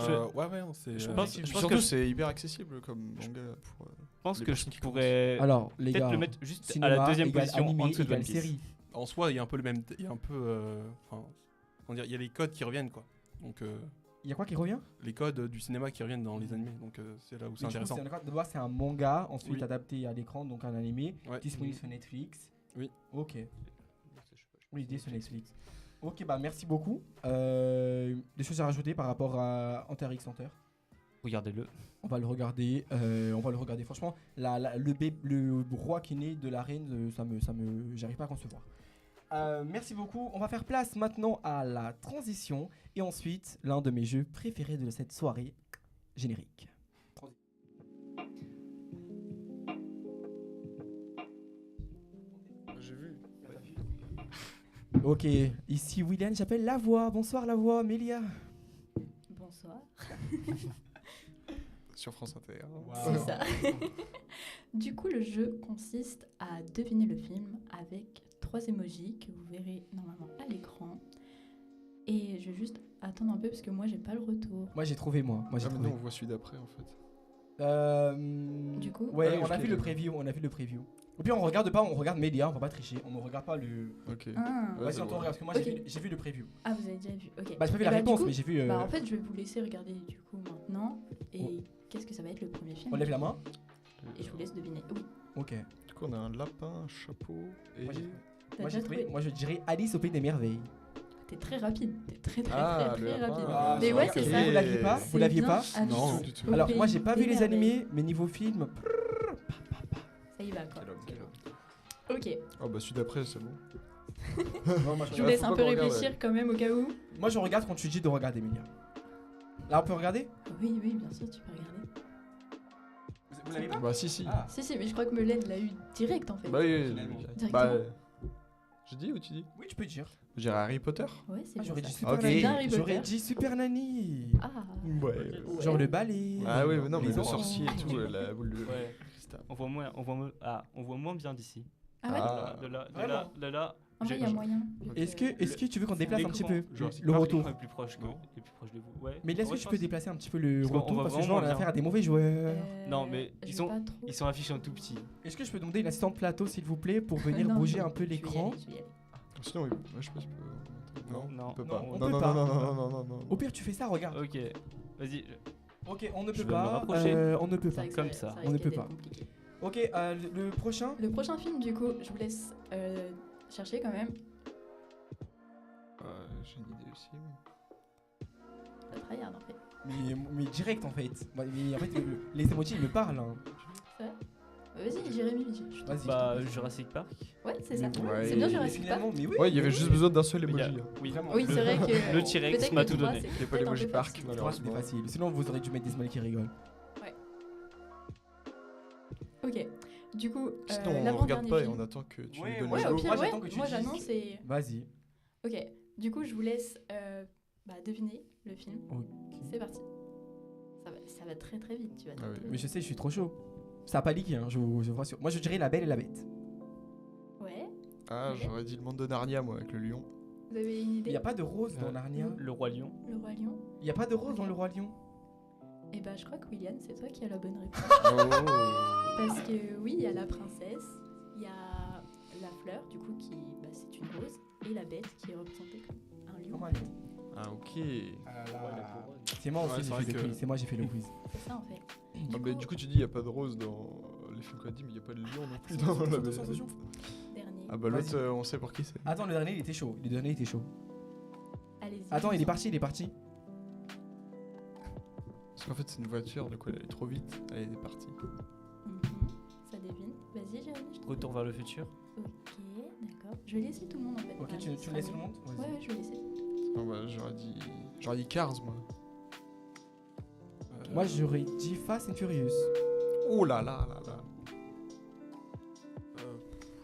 Surtout c'est hyper accessible comme manga pour. Je pense que je pourrais. Alors les gars, le mettre juste à la deuxième position en dessous de One Piece. Série. En soi, il y a un peu le même, il y a les codes qui reviennent quoi. Donc Il y a quoi qui revient? Les codes du cinéma qui reviennent dans les animés, donc c'est là où c'est intéressant. D'abord, c'est un manga, ensuite adapté à l'écran, donc un animé, disponible sur Netflix. Oui. Ok. Oui, il est sur Netflix. Ok, bah merci beaucoup. Des choses à rajouter par rapport à Hunter x Hunter? Regardez-le. On va le regarder. Franchement, le roi qui naît de la reine, j'arrive pas à concevoir. Merci beaucoup. On va faire place maintenant à la transition et ensuite l'un de mes jeux préférés de cette soirée, générique. J'ai vu. Ok, ici William, j'appelle La Voix. Bonsoir La Voix, Mélia. Bonsoir. Sur France Inter. Wow. C'est ça. Du coup, le jeu consiste à deviner le film avec 3 emojis que vous verrez normalement à l'écran. Et je vais juste attendre un peu parce que moi j'ai pas le retour. Moi j'ai trouvé moi. Maintenant on voit celui d'après en fait. Du coup. Ouais, on a vu le preview. Et puis on regarde Mélia, on va pas tricher. On ne regarde pas le. Ok. Vas-y, on te regarde parce que moi j'ai vu le preview. Ah, vous avez déjà vu. Ok. Bah j'ai pas vu la réponse, mais j'ai vu. Bah en fait je vais vous laisser regarder du coup maintenant. Et qu'est-ce que ça va être le premier film? On lève la main. Et je vous laisse deviner. Oui. Ok. Du coup on a un lapin, un chapeau et. Moi je dirais Alice au pays des merveilles. T'es très rapide, très rapide. Mais ouais, c'est ça. Vous l'aviez pas? Vous l'aviez pas? Non, du tout. Alors moi j'ai pas vu les animés, mais niveau film. Ça y va quoi. Ok. Oh bah celui d'après c'est bon. Je vous laisse un peu réfléchir quand même au cas où. Moi je regarde quand tu dis de regarder, Mélia. Là on peut regarder? Oui, bien sûr tu peux regarder. Vous l'avez pas? Bah si. Si, mais je crois que Melaine l'a eu direct en fait. Bah oui. Directement. Je dis ou tu dis? Oui, tu peux dire. Je dirais Harry Potter. Ouais, c'est j'aurais bien dit ça. Super Nanny. J'aurais dit Super Nanny. Ah. Ouais. Genre le balai. Ah oui, mais non, mais le sorcier et tout, la boule de cristal. On voit moins bien d'ici. Ah ouais. De là. En vrai, il y a moyen. Est-ce que tu veux qu'on déplace un petit peu le retour? Est plus proche de vous. Ouais. Mais est-ce que tu peux déplacer un petit peu le retour parce que je vois on a affaire à des mauvais joueurs. Non, mais ils sont affichés en tout petit. Est-ce que je peux demander une assistante plateau s'il vous plaît pour venir bouger un peu l'écran? Sinon, je sais pas si tu peux. Non, on peut pas. On peut pas. Non. Au pire, tu fais ça, regarde. Ok, vas-y. Ok, on ne peut pas. On ne peut pas. Comme ça. On ne peut pas. Ok, le prochain. Le prochain film, du coup, je vous laisse chercher quand même. J'ai une idée aussi. Ça tryhard en fait. Mais direct en fait. Mais en fait, les emojis ils me parlent. Hein. Ouais. Vas-y, Jérémy. Bah, Jurassic Park. Ouais, c'est ça. Ouais, c'est bien Jurassic Park. Mais oui, ouais, il y avait juste besoin d'un seul emoji. Oui, vraiment. Oui, c'est vrai que. Le T-Rex m'a tout donné. Il n'y a pas l'emoji Park, malheureusement. C'était facile. Sinon, vous auriez dû mettre des smileys qui rigolent. Ouais. Ok. Du coup, sinon, on regarde pas et on attend que tu nous donnes le jeu. au pire, moi j'annonce et. Vas-y. Ok. Du coup, je vous laisse deviner le film. Okay. C'est parti. Ça va très très vite, tu vas. Mais je sais, je suis trop chaud. Ça a pas leaké, hein, je vous rassure. Moi, je dirais La Belle et la Bête. Ouais. Ah, j'aurais dit le monde de Narnia, moi, avec le lion. Vous avez une idée? Il y a pas de rose dans Narnia. Le Roi Lion. Le Roi Lion. Il y a pas de rose dans le Roi Lion. Eh ben, je crois que William, c'est toi qui as la bonne réponse. Parce que oui, il y a la princesse, il y a la fleur, du coup, qui c'est une rose, et la bête qui est représentée comme un lion. Ah, ok. C'est moi aussi, c'est moi j'ai fait le quiz. C'est ça en fait. Du coup, tu dis il n'y a pas de rose dans les films qu'on a dit, mais il n'y a pas de lion non plus dans la bête. Dernier. Ah bah l'autre, on sait pour qui c'est. Attends, le dernier il était chaud. Allez-y. Attends, il est parti. Parce qu'en fait, c'est une voiture, du coup, elle allait trop vite. Elle est partie. Ça devine. Vas-y, Jérémy. Retour vers le futur. Ok, d'accord. Je vais laisser tout le monde en fait. Ok, tu laisses tout le monde? Ouais, je vais laisser. Non, bah, j'aurais dit Cars, moi. Moi, j'aurais dit Fast and Furious. Oh là là.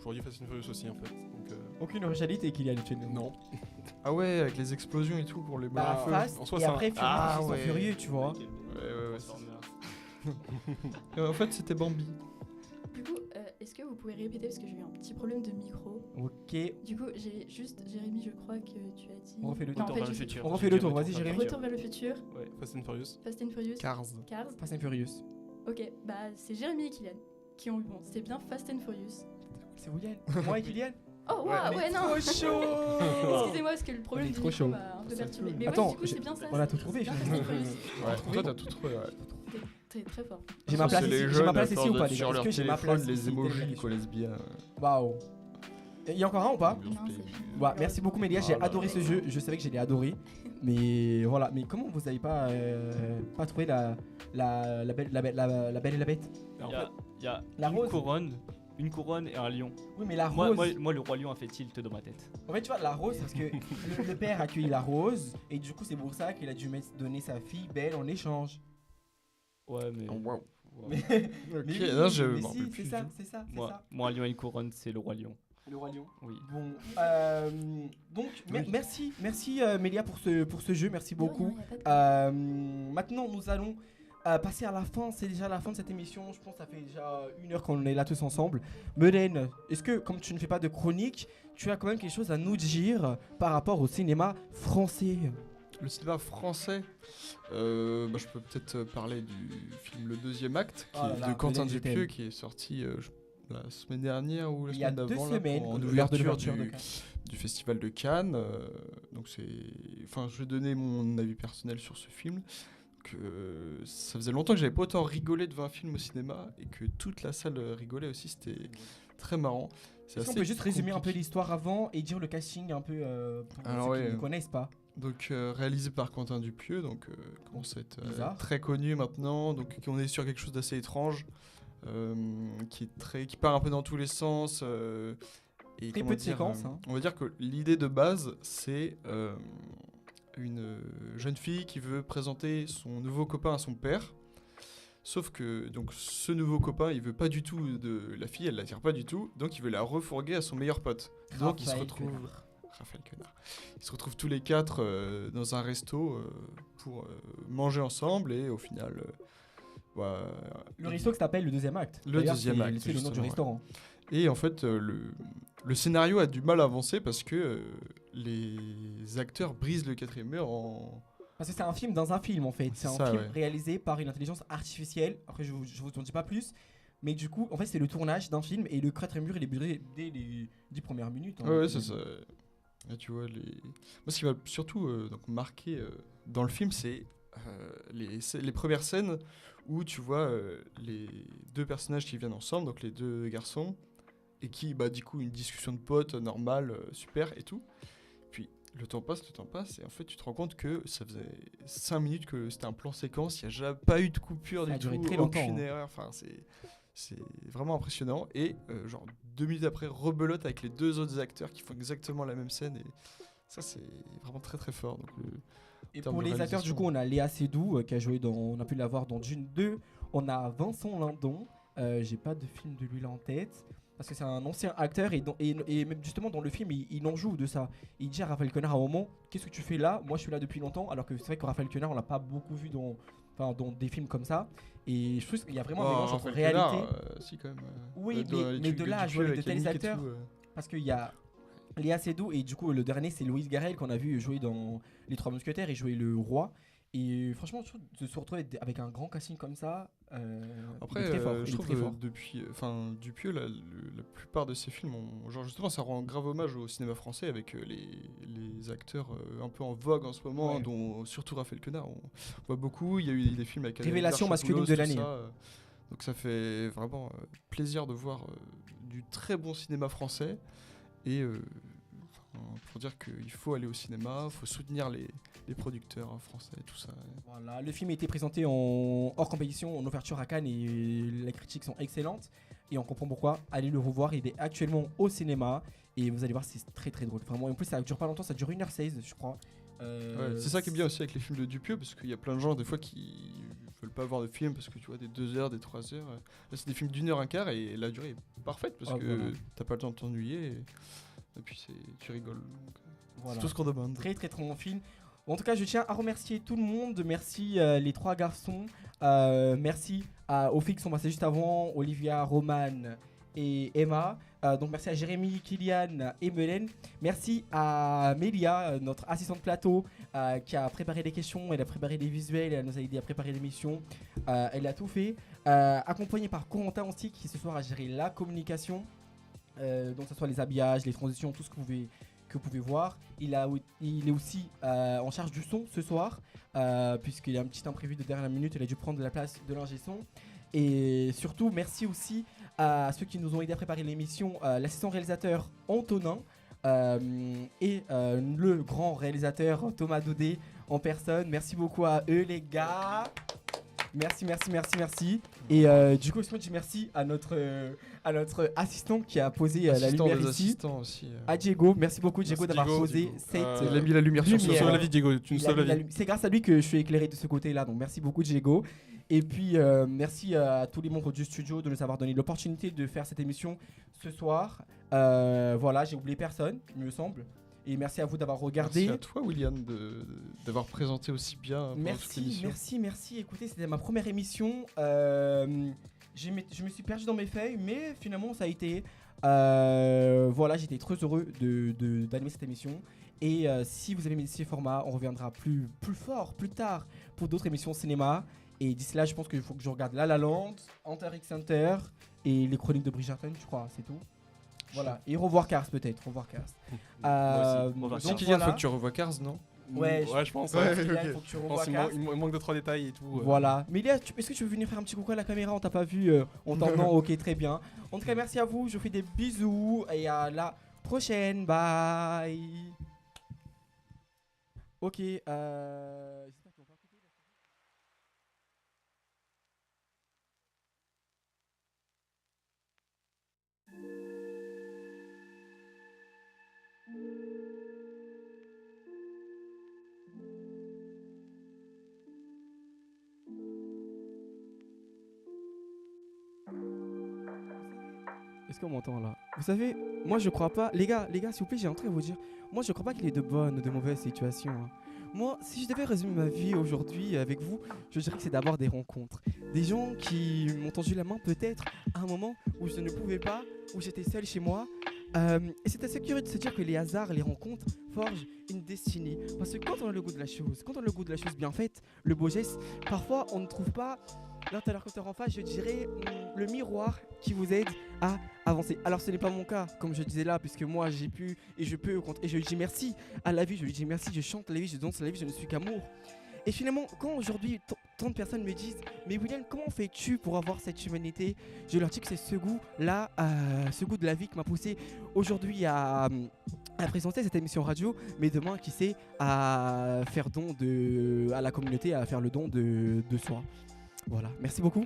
J'aurais dit Fast and Furious aussi, en fait. Donc, aucune originalité qu'il y a le Non. Ah ouais, avec les explosions et tout pour les balles à feu. Fast, en soi, et après, ils sont furieux, tu vois. Ouais. En fait, c'était Bambi. Du coup, est-ce que vous pouvez répéter parce que j'ai eu un petit problème de micro. Ok. Du coup, j'ai juste Jérémy, je crois que tu as dit. On refait le tour. Retour vers le futur. On refait le tour, vas-y Jérémy. Retour vers le futur. Ouais. Fast and Furious. Cars. Fast and Furious. Ok, bah c'est Jérémy et Kylian qui ont eu bon. C'est bien Fast and Furious. C'est William. Moi et Kylian. Oh, waouh, ouais, non. Trop chaud. Excusez-moi, parce que le problème du micro m'a un peu perturbé. Mais attends, ouais, du coup, c'est bien ça. On a tout trouvé. Toi, t'as tout trouvé. Très fort. J'ai ma place ici ou pas, les gars? Sur leur téléphone, les emojis qui collent bien. Waouh. Il y a encore un ou pas? Non, c'est fini. Ouais, merci beaucoup Mélia, j'ai adoré ce jeu, je savais que j'allais adorer. Mais voilà, mais comment vous avez pas trouvé la belle et la bête? Il y a La une rose. Une couronne et un lion. Oui, mais la rose. Moi, le roi lion a fait tilt dans ma tête. En fait, tu vois, la rose, parce que le père a accueilli la rose, et du coup, c'est pour ça qu'il a dû donner sa fille belle en échange. Ouais, mais. Oh, wow. Mais non, je mais m'en si, rappelle c'est plus ça, du tout. c'est ça. Moi, un lion et une couronne, c'est le roi lion. Le roi lion. Oui. Bon, donc merci Mélia pour ce jeu, merci beaucoup. Maintenant, nous allons passer à la fin. C'est déjà la fin de cette émission. Je pense que ça fait déjà 1 heure qu'on est là tous ensemble. Meden, est-ce que comme tu ne fais pas de chronique, tu as quand même quelque chose à nous dire par rapport au cinéma français? Le cinéma français, je peux peut-être parler du film Le Deuxième Acte de Quentin Dupieux qui est sorti la semaine dernière ou la semaine d'avant, en ouverture du Festival de Cannes. Donc je vais donner mon avis personnel sur ce film. Ça faisait longtemps que j'avais pas autant rigolé devant un film au cinéma et que toute la salle rigolait aussi, c'était très marrant. Est-ce qu'on peut juste résumer un peu l'histoire avant et dire le casting un peu pour ceux qui ne connaissent pas? Donc réalisé par Quentin Dupieux, donc commence à être très connu maintenant, donc on est sur quelque chose d'assez étrange, qui part un peu dans tous les sens. Et très peu de séquences. On va dire que l'idée de base, c'est une jeune fille qui veut présenter son nouveau copain à son père. Sauf que donc ce nouveau copain, il veut pas du tout de la fille, elle l'attire pas du tout, donc il veut la refourguer à son meilleur pote. Donc il se retrouve Raphaël Quenard. Ils se retrouvent tous les 4 dans un resto pour manger ensemble et au final le resto qui s'appelle Le Deuxième Acte. Le Deuxième Acte, c'est le nom du restaurant. Et en fait le scénario a du mal à avancer parce que les acteurs brisent le 4e mur parce que c'est un film dans un film en fait. C'est un film réalisé par une intelligence artificielle. Après, je vous en dis pas plus. Mais du coup, en fait, c'est le tournage d'un film et le 4e mur, il est brisé dès les 10 premières minutes. Ouais, c'est ça. Et tu vois, moi, ce qui m'a surtout marqué dans le film, c'est les premières scènes où tu vois les 2 personnages qui viennent ensemble, donc les 2 garçons, et qui, du coup, une discussion de potes normale, super et tout. Puis le temps passe, et en fait, tu te rends compte que ça faisait 5 minutes que c'était un plan séquence, il n'y a jamais pas eu de coupure du tout, aucune erreur, enfin, c'est vraiment impressionnant. Et genre 2 minutes après, rebelote avec les 2 autres acteurs qui font exactement la même scène, et ça, c'est vraiment très très fort. Donc, et pour les acteurs, du coup, on a Léa Seydoux qui a joué on a pu la voir dans Dune 2, on a Vincent Lindon, j'ai pas de film de lui là en tête. Parce que c'est un ancien acteur et même justement dans le film il en joue de ça. Il dit à Raphaël Quenard à un moment, qu'est-ce que tu fais là? Moi je suis là depuis longtemps. Alors que c'est vrai que Raphaël Quenard on l'a pas beaucoup vu dans des films comme ça. Et je trouve qu'il y a vraiment un mélange entre réalité. Si quand même. Oui, mais de là à jouer avec de tels acteurs. Parce qu'il y a Léa Seydoux et du coup le dernier c'est Louis Garrel qu'on a vu jouer dans Les Trois Mousquetaires et jouer le roi. Et franchement, je trouve de se retrouver avec un grand casting comme ça. Après, je trouve que depuis, Dupieux, la plupart de ses films, genre justement, ça rend grave hommage au cinéma français avec les acteurs un peu en vogue en ce moment, dont surtout Raphaël Quenard. On voit beaucoup. Il y a eu des films avec Révélation masculine de l'année. Donc ça fait vraiment plaisir de voir du très bon cinéma français et pour dire qu'il faut aller au cinéma, il faut soutenir les producteurs français et tout ça. Voilà, le film a été présenté hors compétition, en ouverture à Cannes et les critiques sont excellentes. Et on comprend pourquoi. Allez le revoir, il est actuellement au cinéma et vous allez voir, c'est très très drôle. Vraiment, en plus, ça dure pas longtemps, ça dure 1h16, je crois. C'est ça qui est bien aussi avec les films de Dupieux, parce qu'il y a plein de gens des fois qui veulent pas voir de film parce que tu vois des 2 heures, des 3 heures. Là, c'est des films d'1h15 et la durée est parfaite parce que t'as pas le temps de t'ennuyer. Et puis tu rigoles. Voilà. C'est tout ce qu'on demande. Très très très bon film. En tout cas, je tiens à remercier tout le monde. Merci les 3 garçons. Merci aux filles qui sont passées juste avant, Olivia, Roman et Emma. Donc merci à Jérémy, Kylian et Mélène. Merci à Mélia, notre assistante plateau, qui a préparé des questions, elle a préparé des visuels, elle nous a aidé à préparer l'émission. Elle a tout fait. Accompagnée par Corentin aussi, qui ce soir a géré la communication. donc que ce soit les habillages, les transitions, tout ce que vous pouvez voir. Il est aussi en charge du son ce soir, puisqu'il y a un petit imprévu de dernière minute, il a dû prendre la place de l'ingé son. Et surtout, merci aussi à ceux qui nous ont aidé à préparer l'émission, l'assistant réalisateur Antonin et le grand réalisateur Thomas Daudet en personne. Merci beaucoup à eux les gars. Merci. Et du coup, je dis merci à notre assistant qui a posé la lumière ici. Aussi, À Diego, merci beaucoup Diego d'avoir posé cette il a mis la lumière sur sauve la vie, Diego. Tu nous sauves la vie. C'est grâce à lui que je suis éclairé de ce côté-là. Donc merci beaucoup Diego. Et puis merci à tous les membres du studio de nous avoir donné l'opportunité de faire cette émission ce soir. Voilà, j'ai oublié personne, il me semble. Et merci à vous d'avoir regardé. Merci à toi, William, d'avoir présenté aussi bien. Merci. Écoutez, c'était ma première émission. Je me suis perdu dans mes feuilles, mais finalement, ça a été. Voilà, j'étais très heureux d'animer cette émission. Et si vous avez aimé ce format, on reviendra plus fort, plus tard, pour d'autres émissions cinéma. Et d'ici là, je pense qu'il faut que je regarde La La Land, Hunter x Hunter et les chroniques de Bridgerton, je crois, c'est tout. Voilà, et revoir Cars peut-être, revoir Cars. Donc il faut que tu revois Cars, non? Ouais, je pense. Il faut que tu revois Cars. Il manque de 3 détails et tout. Voilà. Mais Léa, est-ce que tu veux venir faire un petit coucou à la caméra? On t'a pas vu. On t'entend. Ok, très bien. En tout cas, merci à vous. Je vous fais des bisous et à la prochaine. Bye. Ok. Est-ce qu'on m'entend là? Vous savez, moi je crois pas. Les gars, s'il vous plaît, j'ai un truc à vous dire. Moi je crois pas qu'il y ait de bonnes ou de mauvaises situations. Hein. Moi, si je devais résumer ma vie aujourd'hui avec vous, je dirais que c'est d'avoir des rencontres. Des gens qui m'ont tendu la main peut-être à un moment où je ne pouvais pas, où j'étais seul chez moi. Et c'est assez curieux de se dire que les hasards, les rencontres forgent une destinée. Parce que quand on a le goût de la chose, bien faite, le beau geste, parfois on ne trouve pas l'interlocuteur en face, je dirais, le miroir qui vous aide à avancer. Alors ce n'est pas mon cas, comme je disais là, puisque moi j'ai pu et je peux, et je lui dis merci à la vie, je lui dis merci, je chante la vie, je danse la vie, je ne suis qu'amour. Et finalement, quand aujourd'hui tant de personnes me disent « Mais William, comment fais-tu pour avoir cette humanité ?» Je leur dis que c'est ce goût-là, ce goût de la vie qui m'a poussé aujourd'hui à présenter cette émission radio, mais demain, qui sait, à faire don à la communauté, à faire le don de soi. Voilà, merci beaucoup.